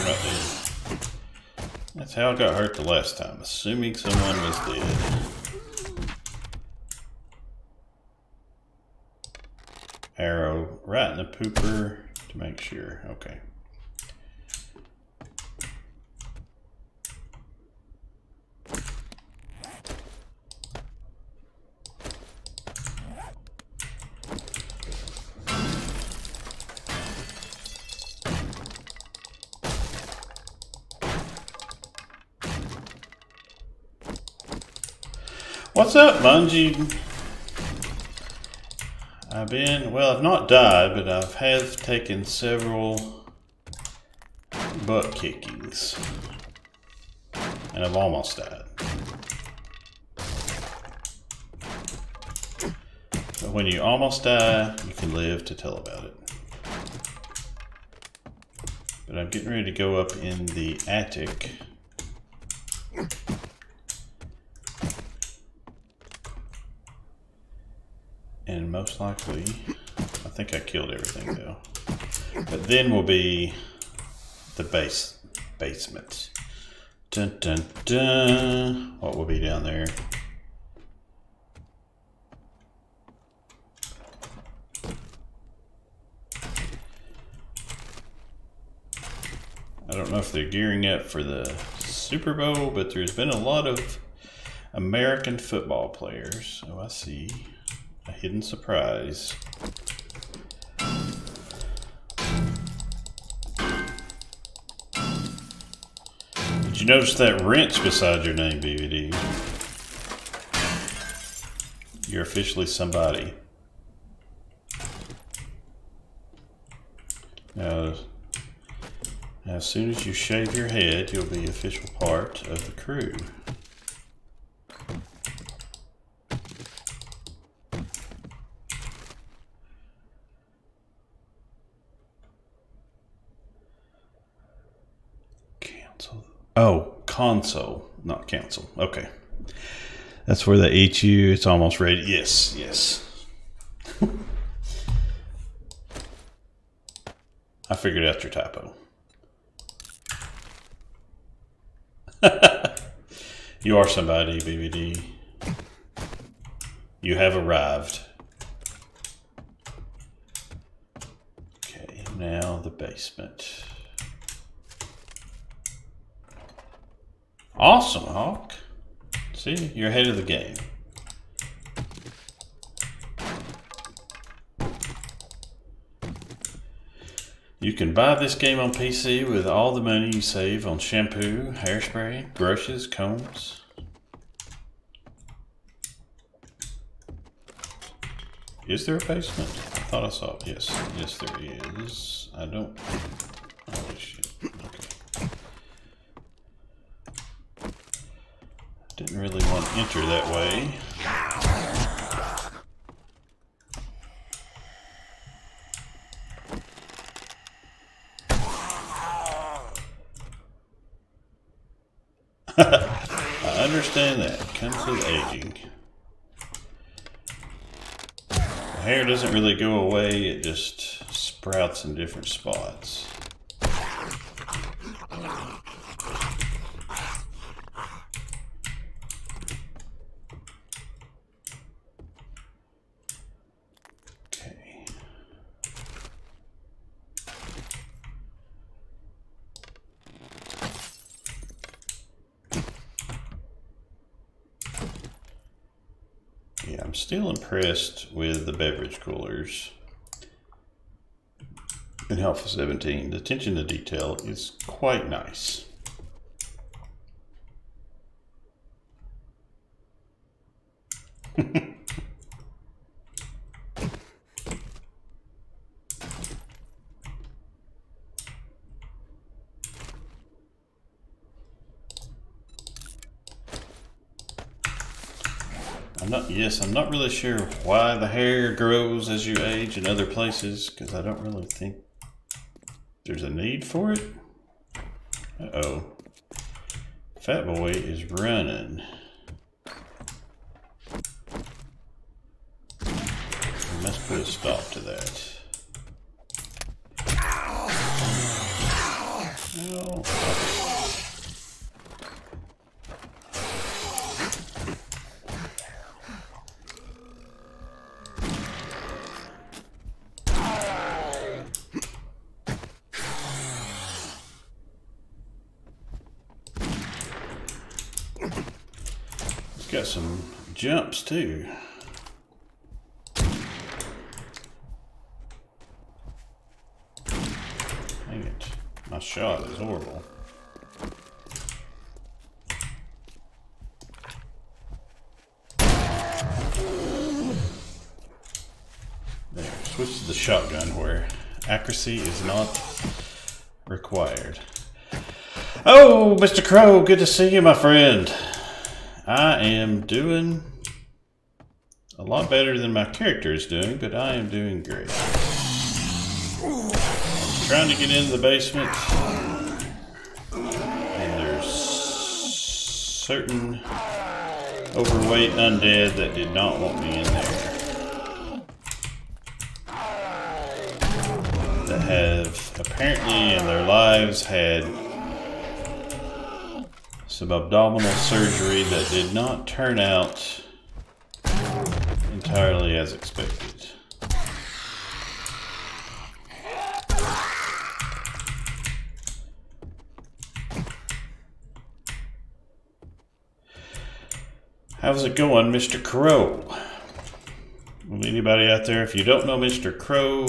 Speaker 1: not dead. That's how I got hurt the last time, assuming someone was dead. Arrow right in the pooper to make sure. Okay. What's up, Bungie? I've not died, but have taken several butt kickings. And I've almost died. But when you almost die, you can live to tell about it. But I'm getting ready to go up in the attic. And most likely, I think I killed everything though. But then will be the basement. Dun dun dun. What will be down there? I don't know if they're gearing up for the Super Bowl, but there's been a lot of American football players. Oh, I see. A hidden surprise. notice that wrench beside your name, BVD? You're officially somebody. Now, as soon as you shave your head, you'll be official part of the crew. Cancel. Oh, console, not cancel. Okay. That's where they eat you. It's almost ready. Yes, yes. I figured out your typo. You are somebody, BVD. You have arrived. Okay, now the basement. Awesome, Hawk. See, you're ahead of the game. You can buy this game on PC with all the money you save on shampoo, hairspray, brushes, combs. Is there a basement? I thought I saw it. Yes, yes there is. I don't... Oh, shit. Okay. Didn't really want to enter that way. I understand that. Comes with aging. The hair doesn't really go away, it just sprouts in different spots. Okay. Yeah, I'm still impressed with the beverage coolers in Alpha 17. The attention to detail is quite nice. I'm not really sure why the hair grows as you age in other places, because I don't really think there's a need for it. Uh-oh. Fat boy is running. We must put a stop to that. No. Got some jumps too. Dang it. My shot is horrible. There, switch to the shotgun where accuracy is not required. Oh, Mr. Crow, good to see you, my friend. I am doing a lot better than my character is doing, but I am doing great. I'm trying to get into the basement, and there's certain overweight undead that did not want me in there. That have apparently in their lives had some abdominal surgery that did not turn out entirely as expected. How's it going, Mr. Crow? Well, anybody out there, if you don't know Mr. Crow,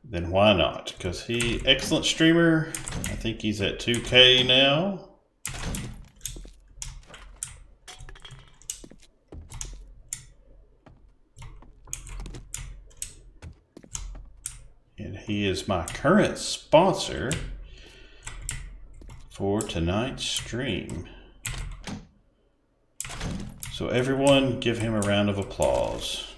Speaker 1: then why not? Because excellent streamer. I think he's at 2K now. And he is my current sponsor for tonight's stream. So everyone give him a round of applause.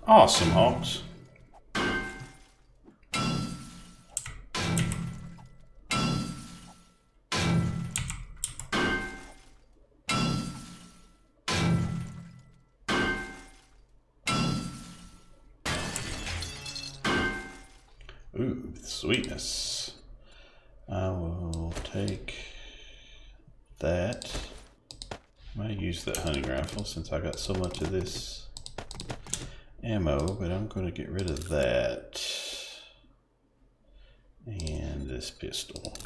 Speaker 1: Awesome, Hawks. Ooh, sweetness. I will take that. I might use that hunting rifle since I got so much of this ammo, but I'm going to get rid of that and this pistol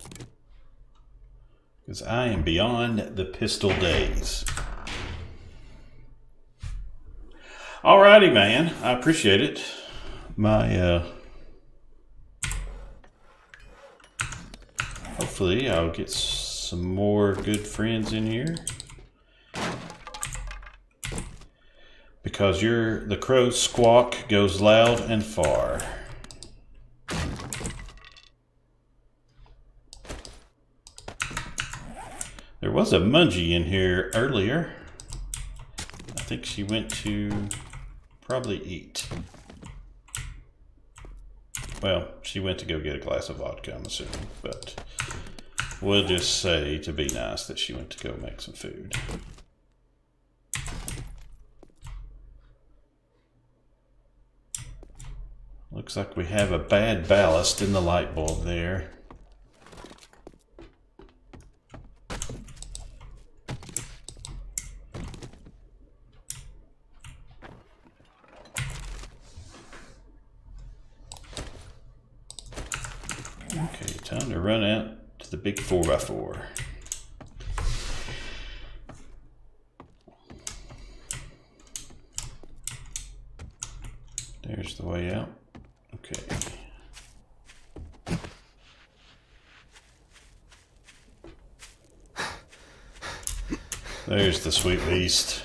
Speaker 1: because I am beyond the pistol days. Alrighty, man, I appreciate it. Hopefully I'll get some more good friends in here. Because the crow's squawk goes loud and far. There was a Mungie in here earlier. I think she went to probably eat. Well, she went to go get a glass of vodka, I'm assuming, but we'll just say to be nice that she went to go make some food. Looks like we have a bad ballast in the light bulb there. Okay, time to run out to the big 4x4. There's the way out. Okay. There's the sweet beast.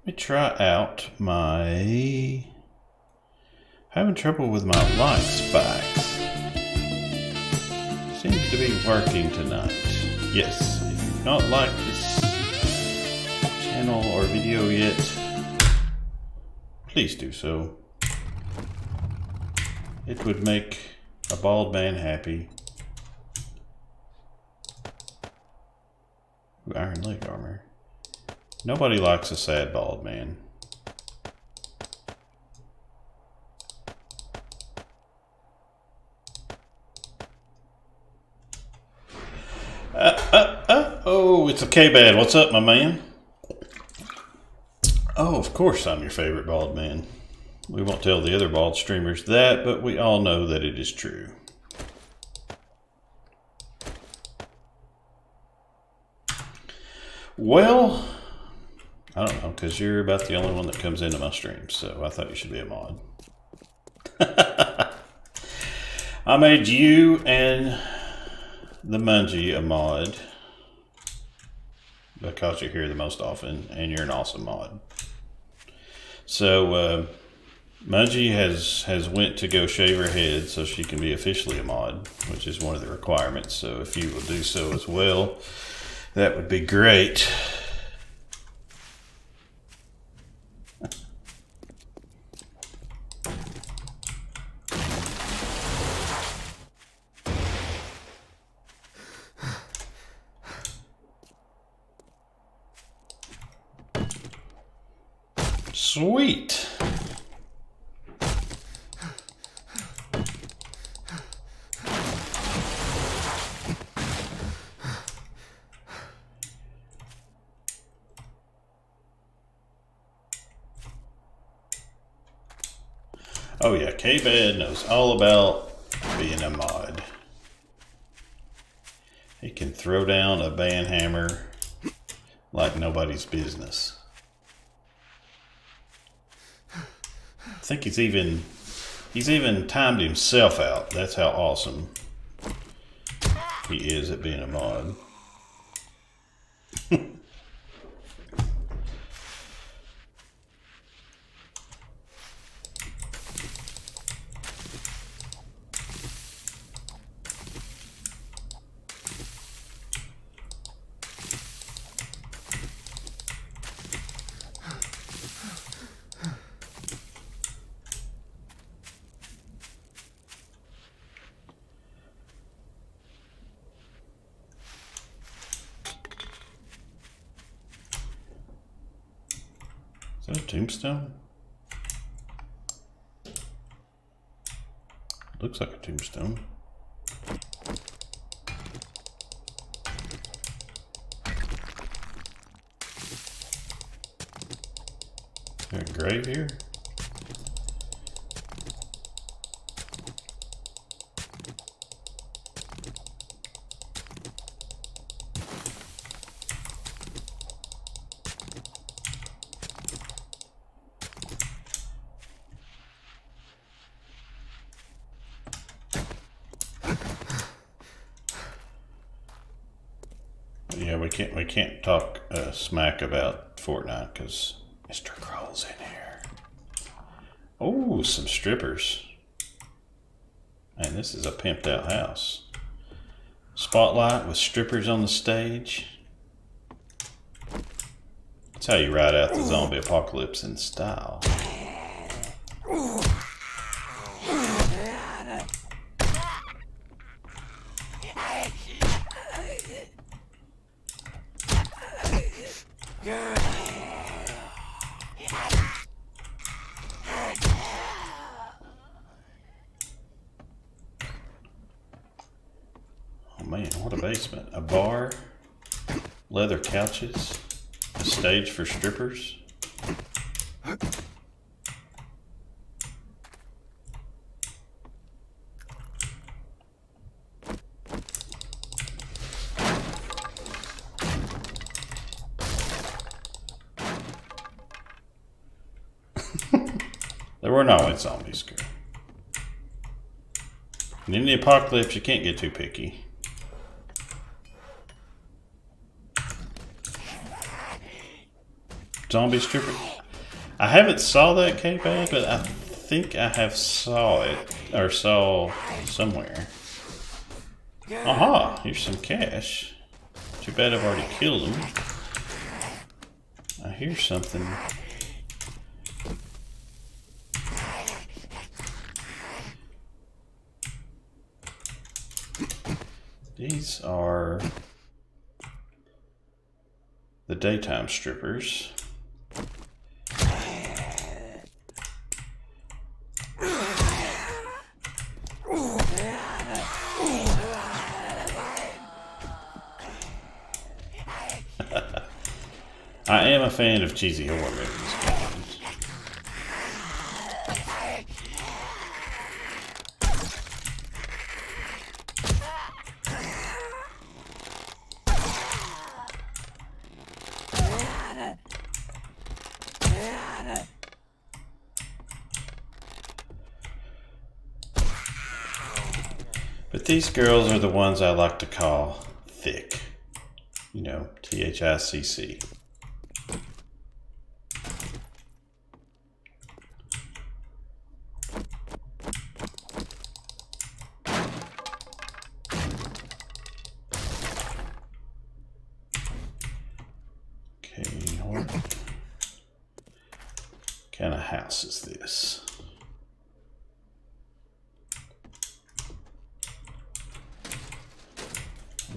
Speaker 1: Let me try out my... Having trouble with my light spikes. Seems to be working tonight. Yes, if you've not liked this channel or video yet, please do so. It would make a bald man happy. Ooh, iron leg armor. Nobody likes a sad bald man. Oh, it's a K-Bad. What's up, my man? Oh, of course I'm your favorite bald man. We won't tell the other bald streamers that, but we all know that it is true. Well, I don't know, because you're about the only one that comes into my streams, so I thought you should be a mod. I made you and the Mungie a mod because you're here the most often and you're an awesome mod. So Mungie has went to go shave her head so she can be officially a mod, which is one of the requirements. So if you will do so as well, that would be great. Sweet. Oh yeah, K-Bad knows all about being a mod. He can throw down a band hammer like nobody's business. I think he's even timed himself out. That's how awesome he is at being a mod. Is that a tombstone? Looks like a tombstone. Is there a grave here? Yeah, we can't talk smack about Fortnite because Mr. Crawl's in here. Oh, some strippers. Man, this is a pimped out house. Spotlight with strippers on the stage. That's how you ride out the zombie apocalypse in style. Oh man, what a basement. A bar, leather couches, a stage for strippers. There were no zombies, girl. And in the apocalypse, you can't get too picky. Zombie stripper. I haven't saw that K-Bad, but I think I have saw it, or saw somewhere. Aha, here's some cash. Too bad I've already killed him. I hear something. These are the daytime strippers. I am a fan of cheesy horror movies. But these girls are the ones I like to call thick. You know, T-H-I-C-C. Okay, what kind of house is this?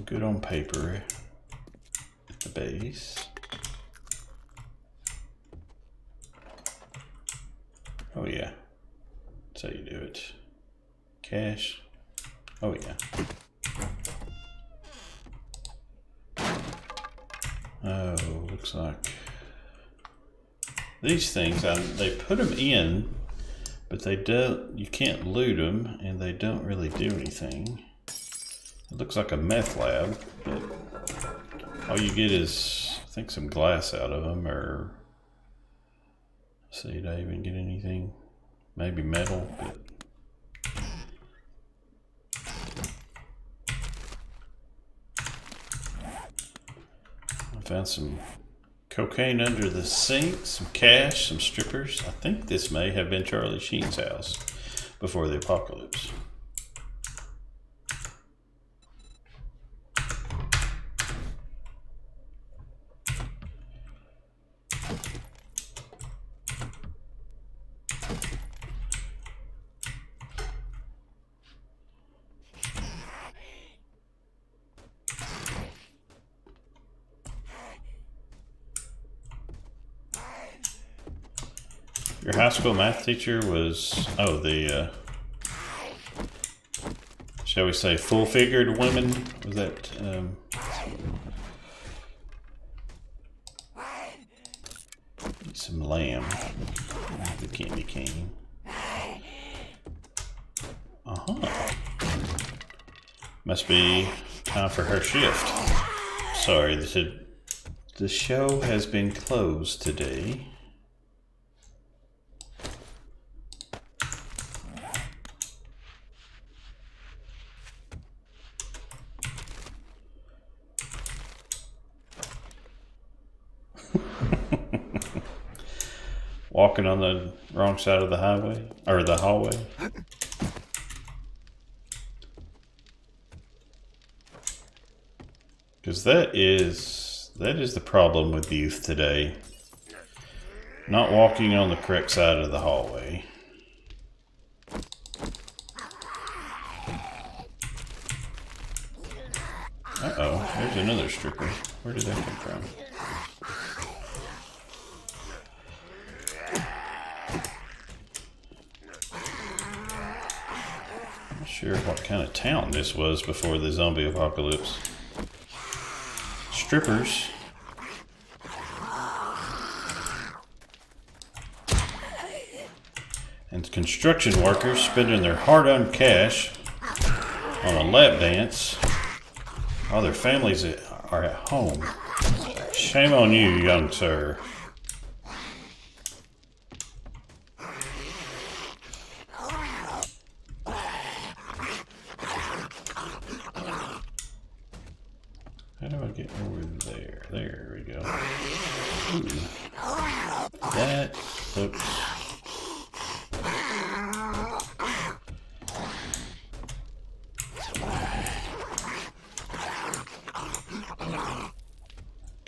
Speaker 1: Good on paper. The base. Oh yeah. That's how you do it. Cash. Oh yeah. Oh, looks like these things, they put them in But you can't loot them, and they don't really do anything. It looks like a meth lab, but all you get is, I think, some glass out of them, or, let's see, did I even get anything? Maybe metal, but I found some cocaine under the sink, some cash, some strippers. I think this may have been Charlie Sheen's house before the apocalypse. Your high school math teacher was, oh, the, shall we say, full-figured woman? Was that, some lamb, the candy cane. Must be time for her shift. Sorry, the show has been closed today. Walking on the wrong side of the highway, or the hallway. Because that is the problem with youth today. Not walking on the correct side of the hallway. Uh-oh, there's another stripper. Where did that come from? Sure what kind of town this was before the zombie apocalypse. Strippers. And construction workers spending their hard-earned cash on a lap dance while their families are at home. Shame on you, young sir. How do I get over there? There we go. Ooh. That looks...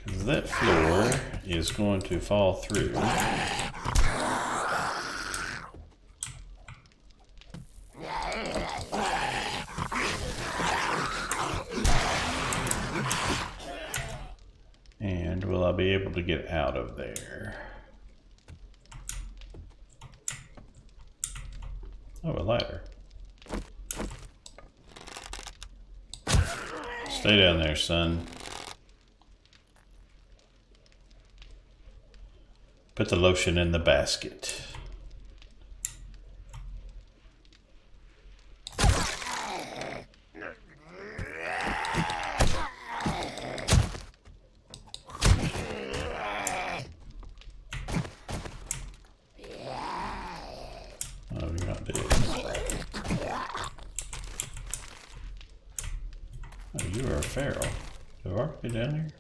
Speaker 1: Because that floor is going to fall through. And will I be able to get out of there? Oh, a ladder. Stay down there, son. Put the lotion in the basket. Feral. Have I already been down here?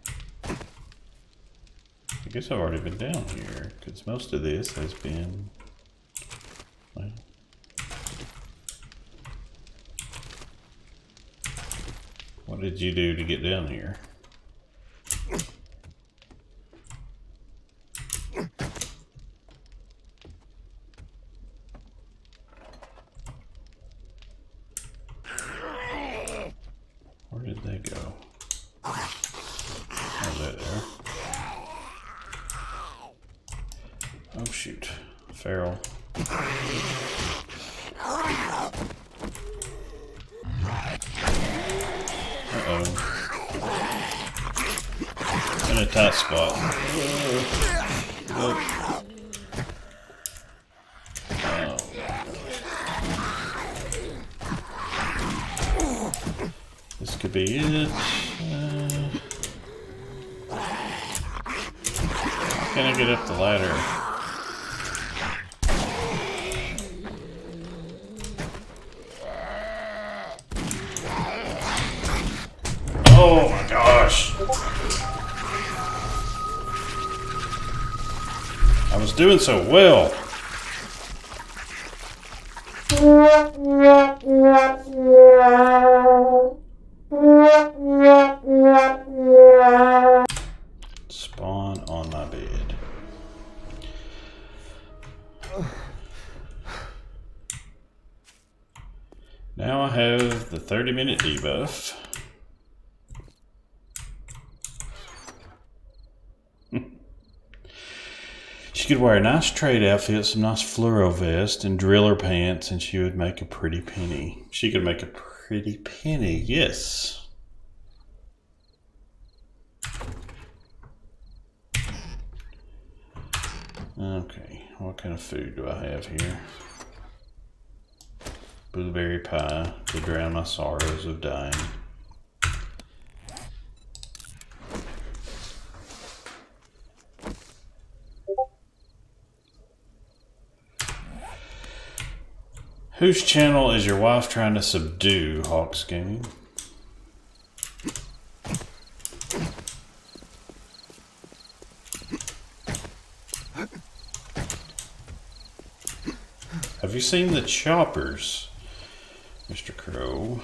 Speaker 1: I guess I've already been down here, because most of this has been... Well, what did you do to get down here? Where did they go? Oh, there. Oh shoot. Feral. Uh-oh. In a tight spot. Oh. be it. How can I get up the ladder? Oh my gosh! I was doing so well. Spawn on my bed. Now I have the 30-minute debuff. She could wear a nice trade outfit, some nice fluoro vest, and driller pants, and she would make a pretty penny. She could make a pretty penny, yes. Okay, what kind of food do I have here? Blueberry pie to drown my sorrows of dying. Whose channel is your wife trying to subdue, Hawks Gaming? Have you seen the choppers, Mr. Crow?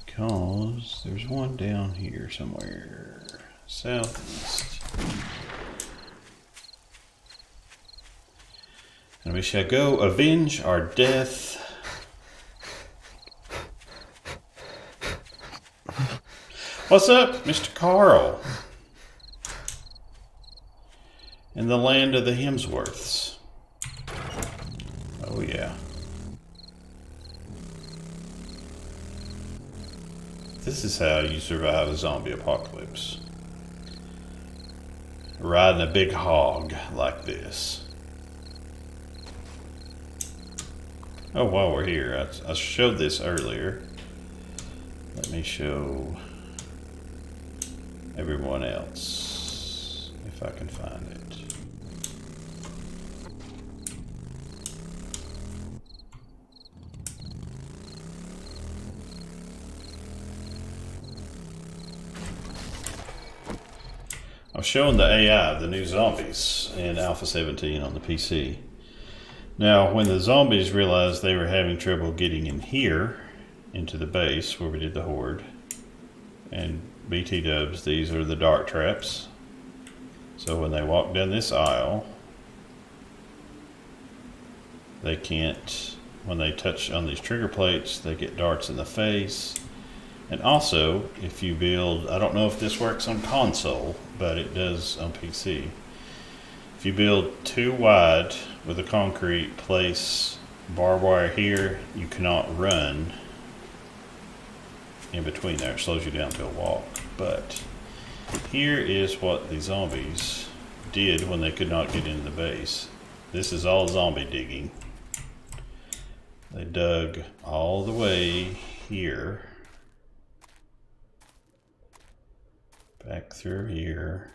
Speaker 1: Because there's one down here somewhere, southeast. And we shall go avenge our death. What's up, Mr. Carl? In the land of the Hemsworths. Oh yeah. This is how you survive a zombie apocalypse. Riding a big hog like this. Oh, while we're here, I showed this earlier. Let me show everyone else, if I can find it. I was showing the AI, the new zombies, in Alpha 17 on the PC. Now, when the zombies realized they were having trouble getting in here, into the base where we did the horde, and BT dubs, these are the dart traps. So when they walk down this aisle, they can't, when they touch on these trigger plates, they get darts in the face. And also, if you build, I don't know if this works on console, but it does on PC. If you build too wide with a concrete place barbed wire here, you cannot run in between there. It slows you down to a walk. But here is what the zombies did when they could not get into the base. This is all zombie digging. They dug all the way here, back through here,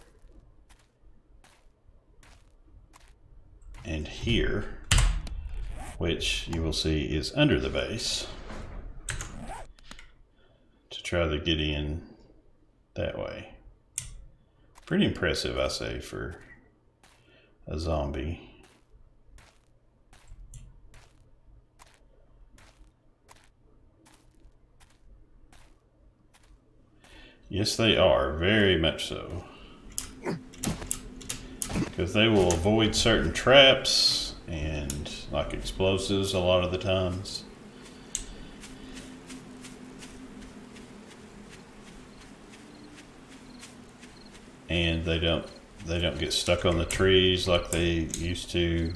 Speaker 1: and here, which you will see is under the base, to try to get in that way. Pretty impressive, I say, for a zombie. Yes, they are, very much so. Because they will avoid certain traps and like explosives a lot of the times. And they don't get stuck on the trees like they used to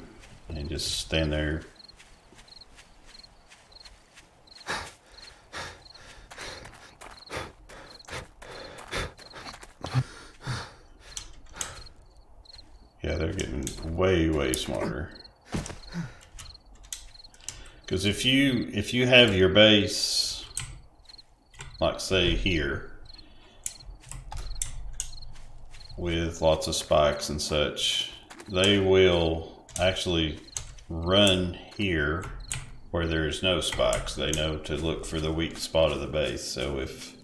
Speaker 1: and just stand there. Yeah, they're getting way, way smarter. Because if you have your base, like say here, with lots of spikes and such, they will actually run here where there's no spikes. They know to look for the weak spot of the base. So if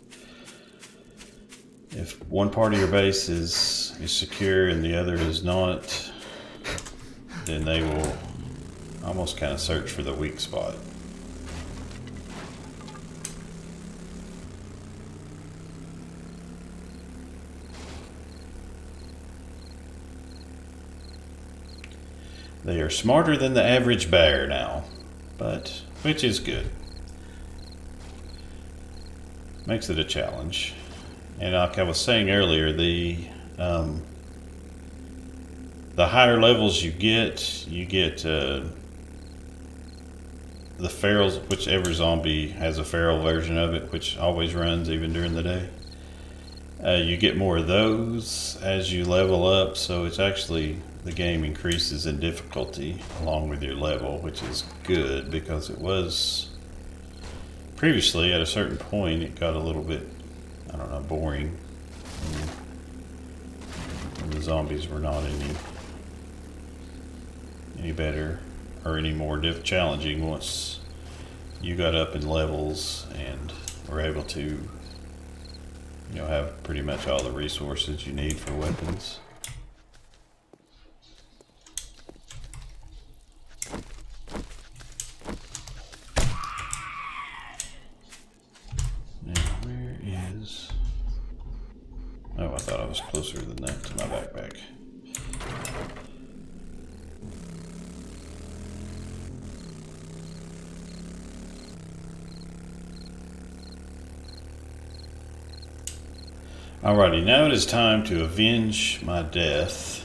Speaker 1: one part of your base is secure and the other is not, then they will almost kind of search for the weak spot. They are smarter than the average bear now, but which is good. Makes it a challenge. And like I was saying earlier, the higher levels you get the ferals, whichever zombie has a feral version of it, which always runs even during the day. You get more of those as you level up, so it's actually, the game increases in difficulty along with your level, which is good, because it was previously at a certain point it got a little bit, I don't know, boring, and the zombies were not any better or any more challenging once you got up in levels and were able to, you know, have pretty much all the resources you need for weapons. Oh, I thought I was closer than that to my backpack. Alrighty, now it is time to avenge my death.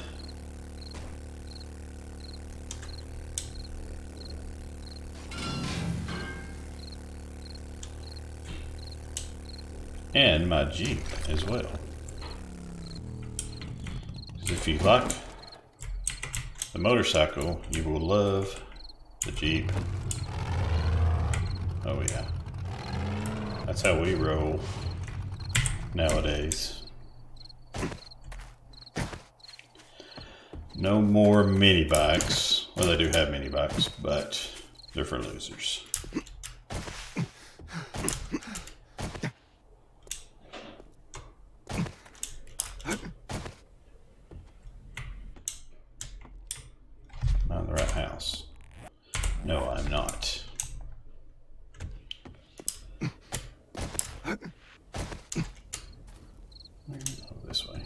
Speaker 1: And my Jeep as well. If you like the motorcycle, you will love the Jeep. Oh yeah. That's how we roll nowadays. No more mini bikes. Well, they do have mini bikes, but they're for losers. I'm the right house. No, I'm not. Oh, this way.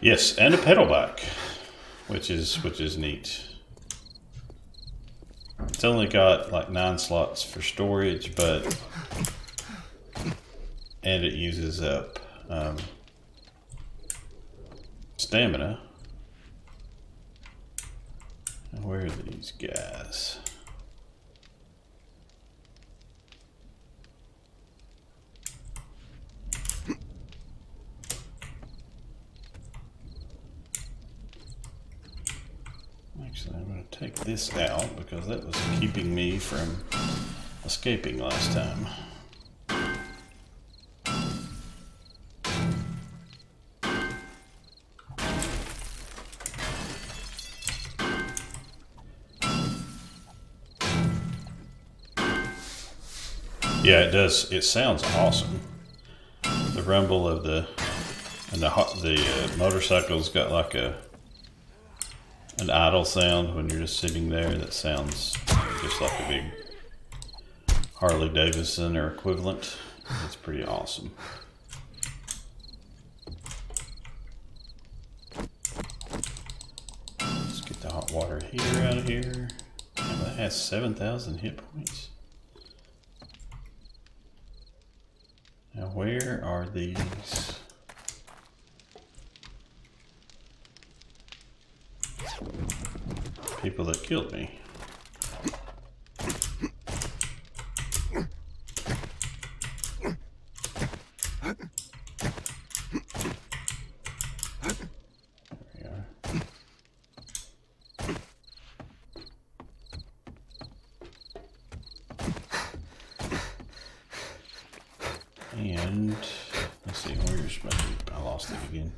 Speaker 1: Yes, and a pedal bike, which is neat. It's only got like 9 slots for storage, but and it uses up stamina. And where are these guys? Actually, I'm going to take this out because that was keeping me from escaping last time. Yeah, it does. It sounds awesome. The rumble of the motorcycle's got like an idle sound when you're just sitting there that sounds just like a big Harley Davidson or equivalent. It's pretty awesome. Let's get the hot water heater out of here. And that has 7,000 hit points. Now where are these? People that killed me. There we are. And let's see, where's my loop? I lost it again.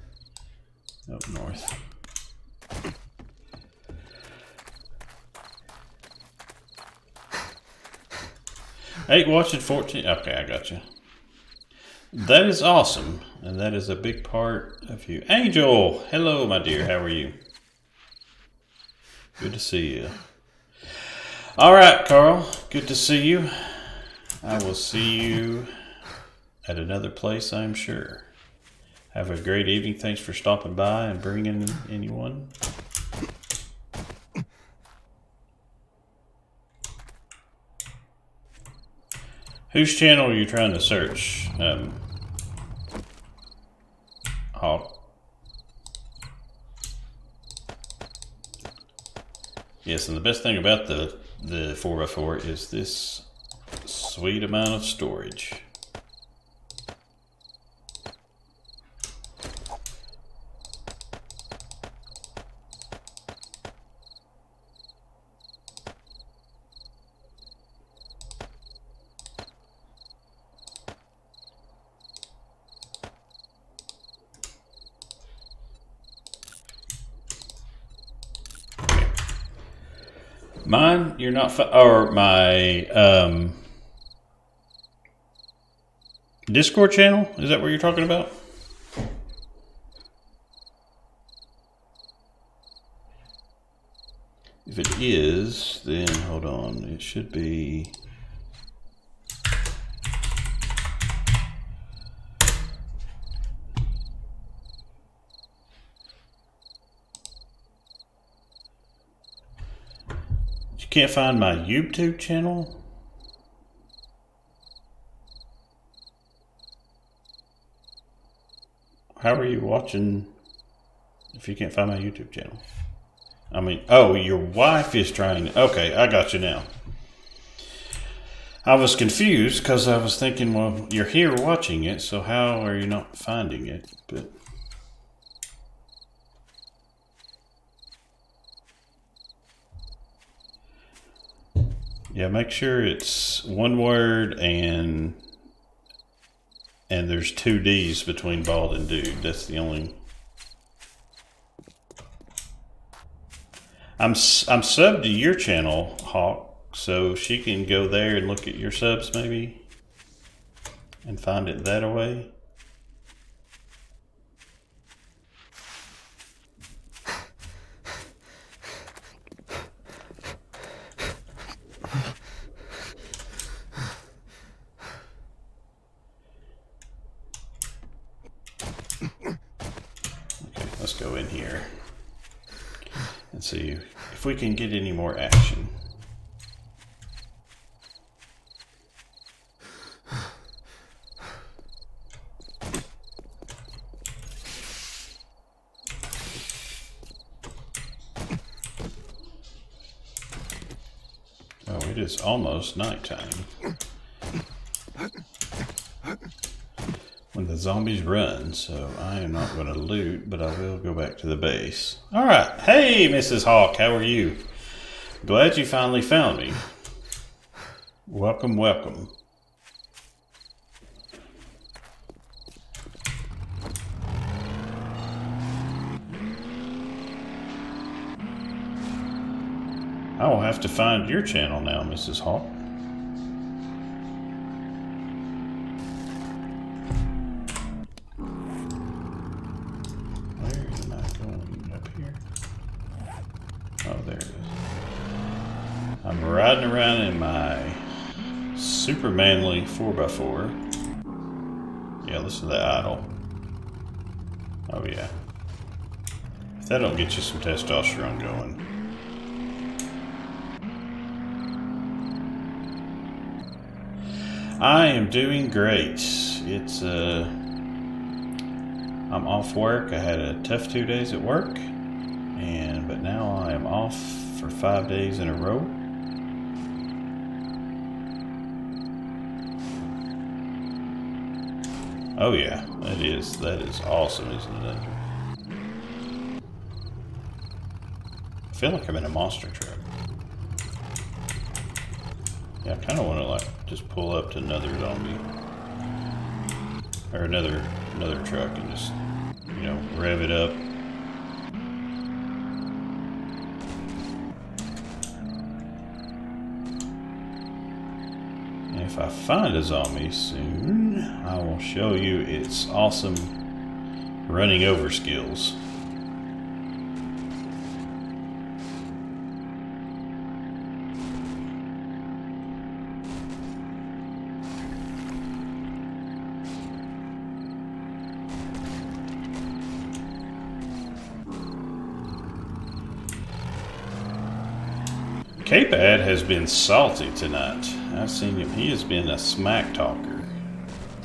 Speaker 1: Up north. 8 watching 14. Okay, I got you. That is awesome, and that is a big part of you. Angel, hello, my dear. How are you? Good to see you. All right, Carl. Good to see you. I will see you at another place, I'm sure. Have a great evening. Thanks for stopping by and bringing anyone. Whose channel are you trying to search? Hawk. Yes, and the best thing about the 4x4 is this sweet amount of storage. Mine, you're not, or my Discord channel? Is that what you're talking about? If it is, then hold on. It should be. Can't find my YouTube channel? How are you watching if you can't find my YouTube channel? I mean, oh, your wife is trying. Okay, I got you now. I was confused because I was thinking, well, you're here watching it, so how are you not finding it? But yeah, make sure it's one word and there's 2 D's between bald and dude. That's the only. I'm subbed to your channel, Hawk, so she can go there and look at your subs maybe and find it that way. Let's go in here and see if we can get any more action. Oh, it is almost nighttime. When the zombies run, so I am not going to loot, but I will go back to the base. All right. Hey, Mrs. Hawk, how are you? Glad you finally found me. Welcome, welcome. I will have to find your channel now, Mrs. Hawk. I'm riding around in my super manly 4x4. Yeah, listen to that idle. Oh yeah. If that don't get you some testosterone going. I am doing great. It's I'm off work. I had a tough 2 days at work, but now I am off for 5 days in a row. Oh yeah, that is awesome, isn't it? I feel like I'm in a monster truck. Yeah, I kind of want to like just pull up to another zombie. or another truck, and just, you know, rev it up. And if I find a zombie soon, I will show you its awesome running over skills. K-Pad has been salty tonight. I've seen him. He has been a smack talker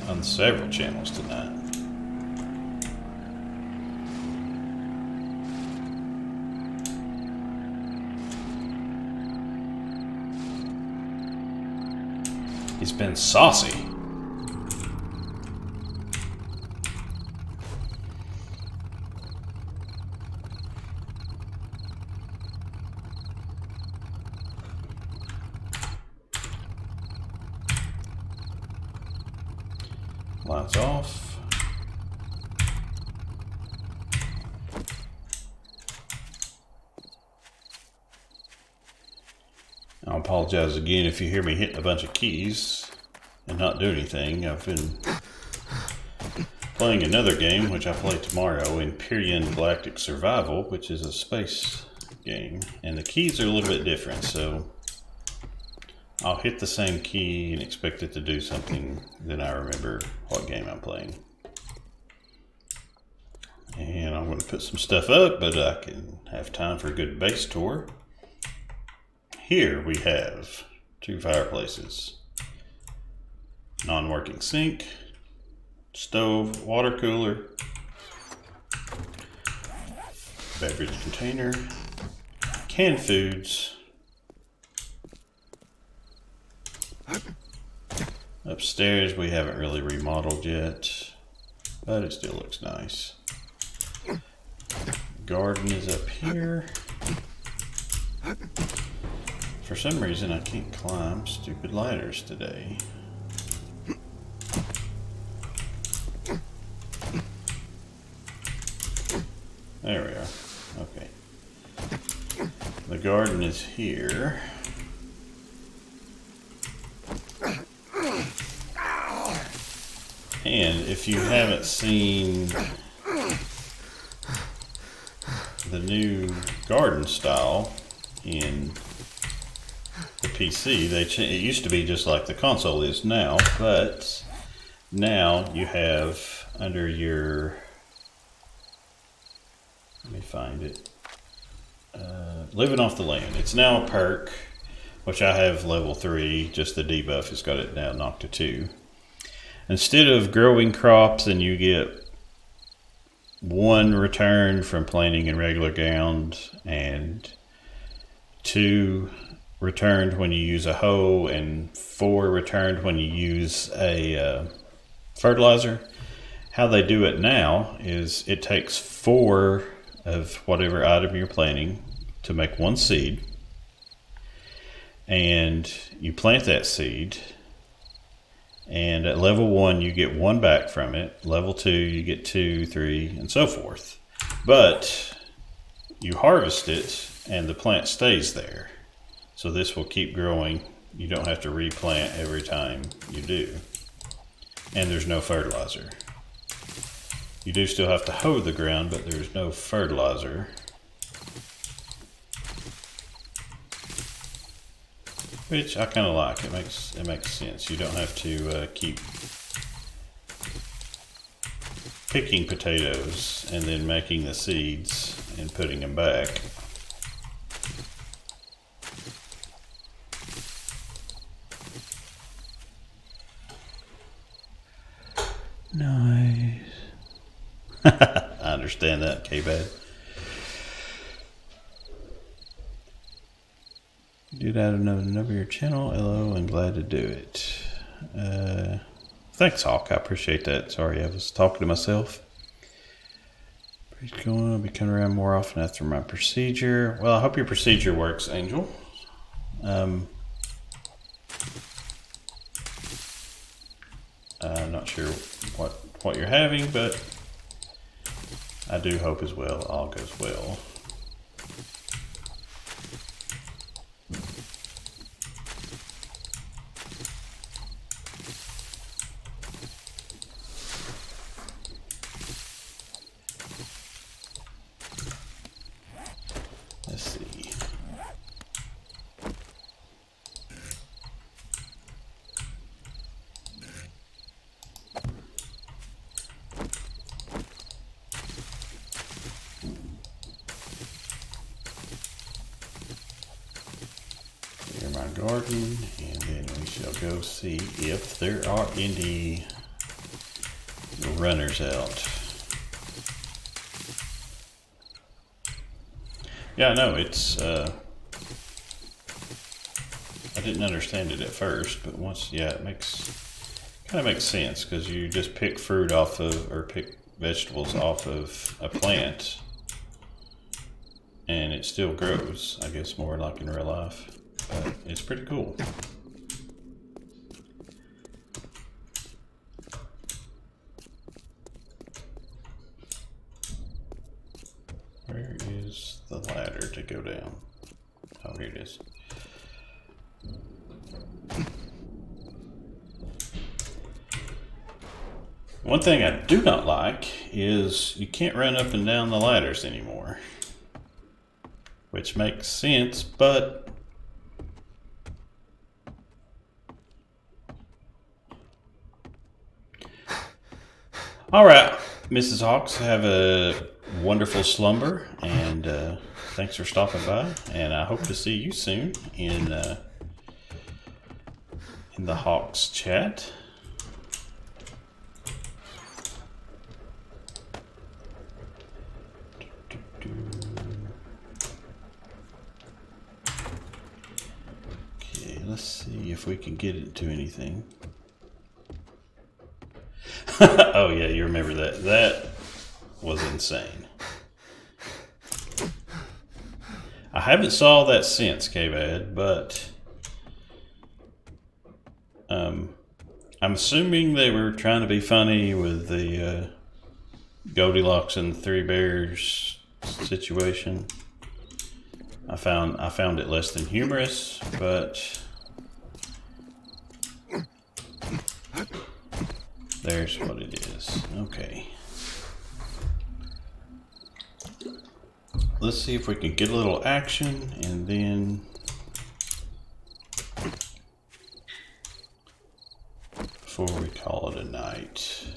Speaker 1: on several channels tonight. He's been saucy. Lights off. I'll apologize again if you hear me hitting a bunch of keys and not do anything. I've been playing another game, which I play tomorrow, Empyrean Galactic Survival, which is a space game, and the keys are a little bit different, so I'll hit the same key and expect it to do something, then I remember what game I'm playing. And I'm going to put some stuff up, but I can have time for a good base tour. Here we have 2 fireplaces, non-working sink, stove, water cooler, beverage container, canned foods. Upstairs we haven't really remodeled yet, but it still looks nice. Garden is up here. For some reason I can't climb stupid ladders today. There we are. Okay. The garden is here. And if you haven't seen the new garden style in the PC, it used to be just like the console is now, but now you have under your, let me find it, living off the land. It's now a perk, which I have level 3, just the debuff has got it now knocked to 2. Instead of growing crops and you get 1 return from planting in regular ground and 2 returned when you use a hoe and 4 returned when you use a fertilizer, how they do it now is it takes 4 of whatever item you're planting to make 1 seed, and you plant that seed, and at level 1 you get 1 back from it, level 2 you get 2, 3, and so forth. But you harvest it and the plant stays there, so this will keep growing. You don't have to replant every time you do, and there's no fertilizer. You do still have to hoe the ground, but there's no fertilizer. Which I kind of like. It makes sense. You don't have to keep picking potatoes and then making the seeds and putting them back. Nice. I understand that, K-Bad. Did add another number to your channel. Hello, and glad to do it. Thanks, Hawk. I appreciate that. Sorry, I was talking to myself. I'll be coming around more often after my procedure. Well, I hope your procedure works, Angel. I'm not sure what you're having, but I do hope as well all goes well. Let's see. Clear my garden, and then we shall go see if there are any runners out. Yeah, no, it's, I didn't understand it at first, but once, yeah, it kind of makes sense, because you just pick fruit off of, or pick vegetables off of a plant, and it still grows, I guess more like in real life, but it's pretty cool. Where is the ladder to go down? Oh, here it is. One thing I do not like is you can't run up and down the ladders anymore, which makes sense, but all right, Mrs. Hawks, have a wonderful slumber, and thanks for stopping by, and I hope to see you soon in the Hawks chat. Okay, let's see if we can get into anything. Oh yeah, you remember that. That was insane. I haven't saw that since, KBAD, but I'm assuming they were trying to be funny with the Goldilocks and the Three Bears situation. I found it less than humorous, but there's what it is. Okay. Let's see if we can get a little action, and then before we call it a night.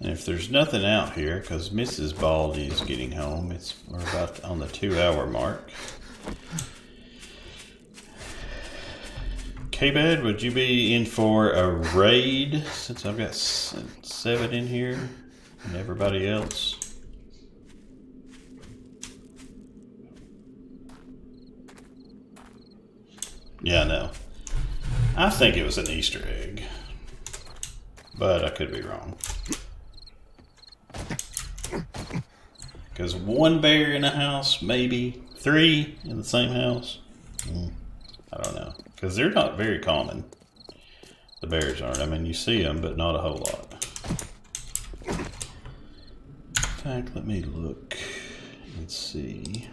Speaker 1: And if there's nothing out here, because Mrs. Baldy is getting home, we're about on the 2-hour mark. KBAD, would you be in for a raid, since I've got 7 in here and everybody else? Yeah, no. I think it was an Easter egg, but I could be wrong. Because 1 bear in a house, maybe 3 in the same house. I don't know, because they're not very common. The bears aren't. I mean, you see them, but not a whole lot. In fact, let me look and see.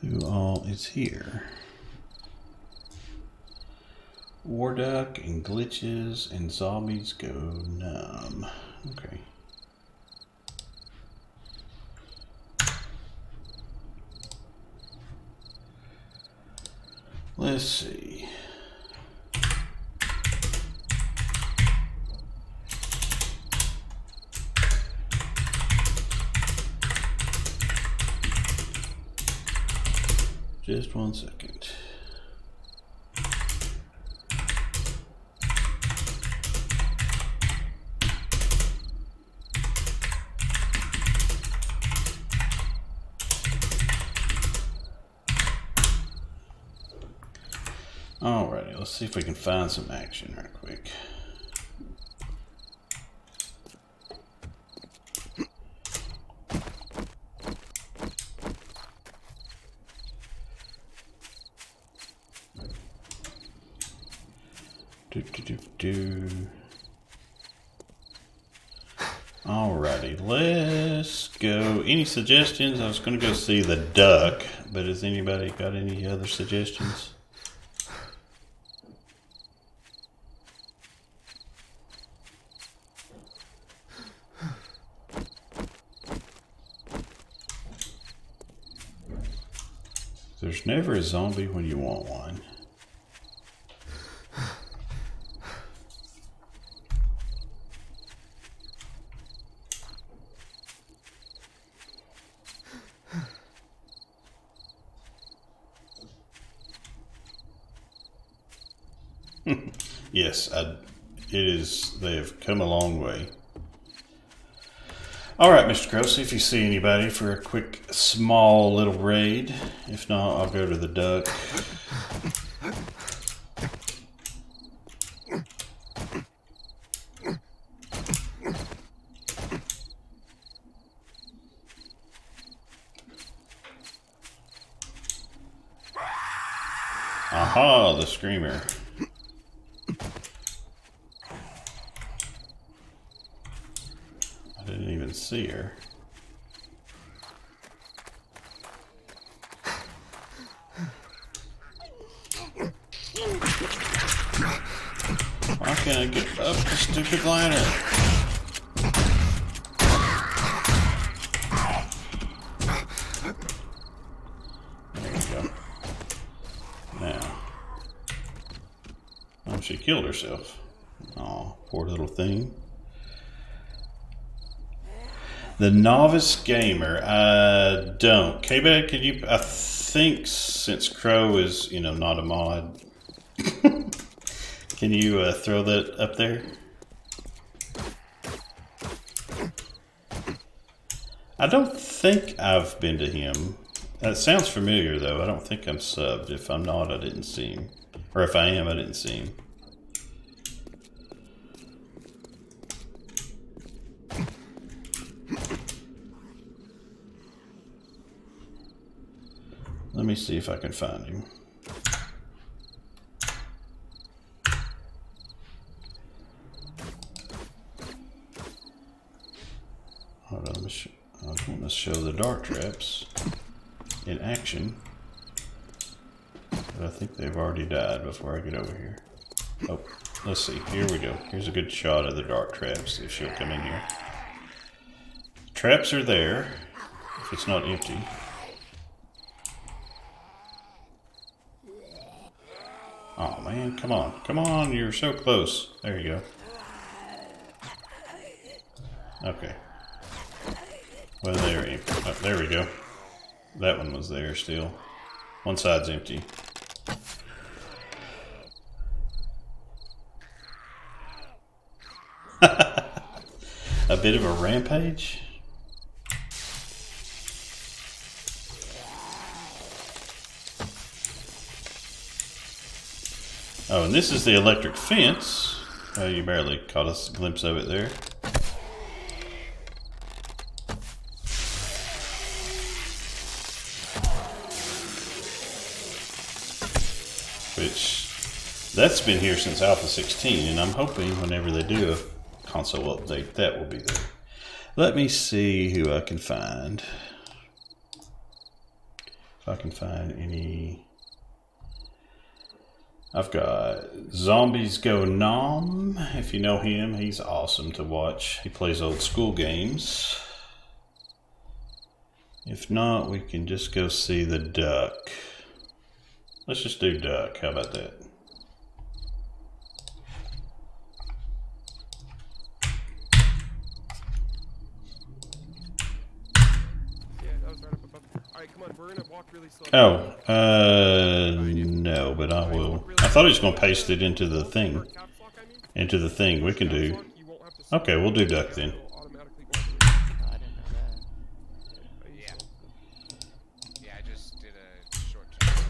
Speaker 1: Who all is here? War Duck and glitches and zombies go numb. Okay. Let's see. Just 1 second. let's see if we can find some action right quick. Alrighty, let's go. Any suggestions? I was going to go see the duck, but has anybody got any other suggestions? There's never a zombie when you want one. Yes, they have come a long way. Alright, Mr. Crow, see if you see anybody for a quick, small little raid. If not, I'll go to the duck. Aha, the screamer. I didn't even see her. Why can't I get up the stupid ladder? There we go. Now. Oh, she killed herself. Oh, poor little thing. The Novice Gamer. I don't. K-Bag, could you... I think since Crow is, you know, not a mod, can you throw that up there? I don't think I've been to him. That sounds familiar, though. I don't think I'm subbed. If I'm not, I didn't see him. Or if I am, I didn't see him. Let me see if I can find him. Hold on, I want to show the dart traps in action. But I think they've already died before I get over here. Oh, let's see. Here we go. Here's a good shot of the dart traps, if she'll come in here. Traps are there, if it's not empty. Oh man, come on, you're so close. There you go. Okay. Well, there we go. That one was there still. One side's empty. A bit of a rampage? Oh, and this is the electric fence. Oh, you barely caught a glimpse of it there. Which, that's been here since Alpha 16, and I'm hoping whenever they do a console update, that will be there. Let me see who I can find. If I can find any... I've got Zombies Go Nom. If you know him, he's awesome to watch. He plays old school games. If not, we can just go see the duck. Let's just do duck. How about that? Oh, no, but I will. I thought he was going to paste it into the thing. Into the thing. We can do. Okay, we'll do duck then.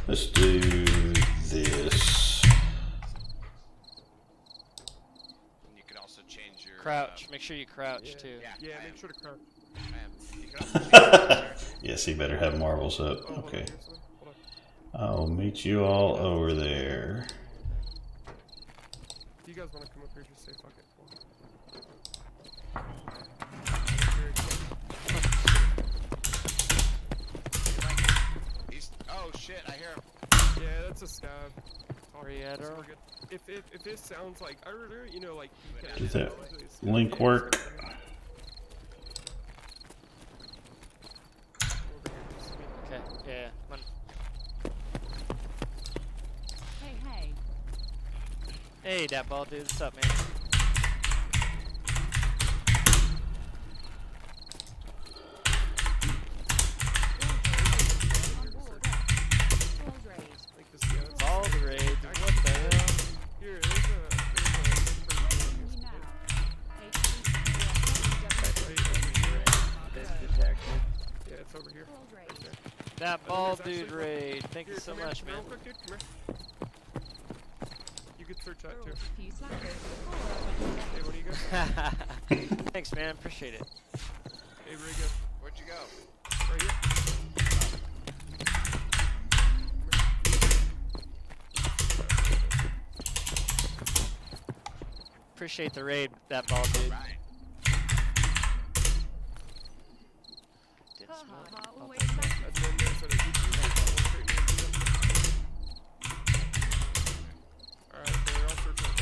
Speaker 1: Let's do this.
Speaker 2: change your
Speaker 3: Crouch. Make sure you crouch too.
Speaker 4: Yeah, make sure to crouch.
Speaker 2: I am. You can
Speaker 1: Yes, he better have marbles up.
Speaker 4: Oh, hold
Speaker 1: Okay.
Speaker 4: on, here's one. Hold on.
Speaker 1: I'll meet you all over there.
Speaker 4: If you guys want to come up here, just say fuck it.
Speaker 2: Oh shit! I hear him.
Speaker 4: Yeah, that's a scab.
Speaker 3: Where you at, Earl?
Speaker 4: If it sounds like you know, like
Speaker 1: Does that link work?
Speaker 3: Okay, yeah. Come on.
Speaker 5: Hey.
Speaker 3: Hey, that ball dude. What's up, man? All the raid. What the hell?
Speaker 4: Here, yeah, it's over here.
Speaker 3: That ball dude raid. Thank you so much, man.
Speaker 4: Real quick, dude, come here. You could search that too. Hey, what do you got?
Speaker 3: Thanks, man. Appreciate it.
Speaker 4: Hey, Riga.
Speaker 2: Where'd you go?
Speaker 4: Right here.
Speaker 3: Appreciate the raid, that ball dude.
Speaker 2: Right.
Speaker 3: Didn't smell it.
Speaker 4: That's one there, so that you can Alright, they're all searching.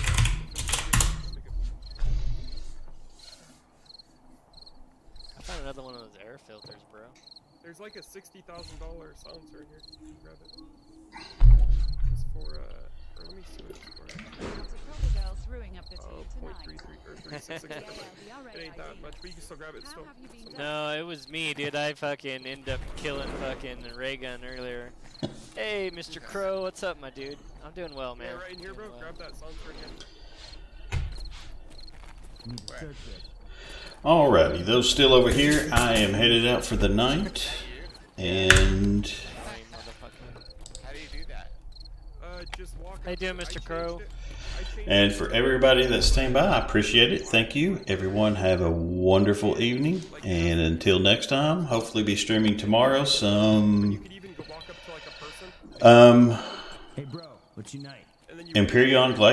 Speaker 3: I found another one of those air filters, bro.
Speaker 4: There's like a $60,000 silencer in here. You can grab it. It's for, or let me see what it's for. Oh, 0.33 or 36. It ain't that much, but you can still grab it still.
Speaker 3: No, it was me, dude. I fucking ended up killing fucking ray gun earlier. Hey, Mr. Crow, what's up, my dude? I'm doing well, man.
Speaker 4: Yeah, right in here, bro.
Speaker 3: Well.
Speaker 4: Grab that silencer in here.
Speaker 1: Alrighty, those still over here. I am headed out for the night. And
Speaker 2: How do you do that?
Speaker 4: Just walk.
Speaker 3: How you doing, Mr. Crow?
Speaker 1: And for everybody that's staying by, I appreciate it. Thank you. Everyone have a wonderful evening. And until next time, hopefully be streaming tomorrow some
Speaker 4: You could even go walk up to like a person.
Speaker 6: Hey bro, what's your night?
Speaker 1: Imperion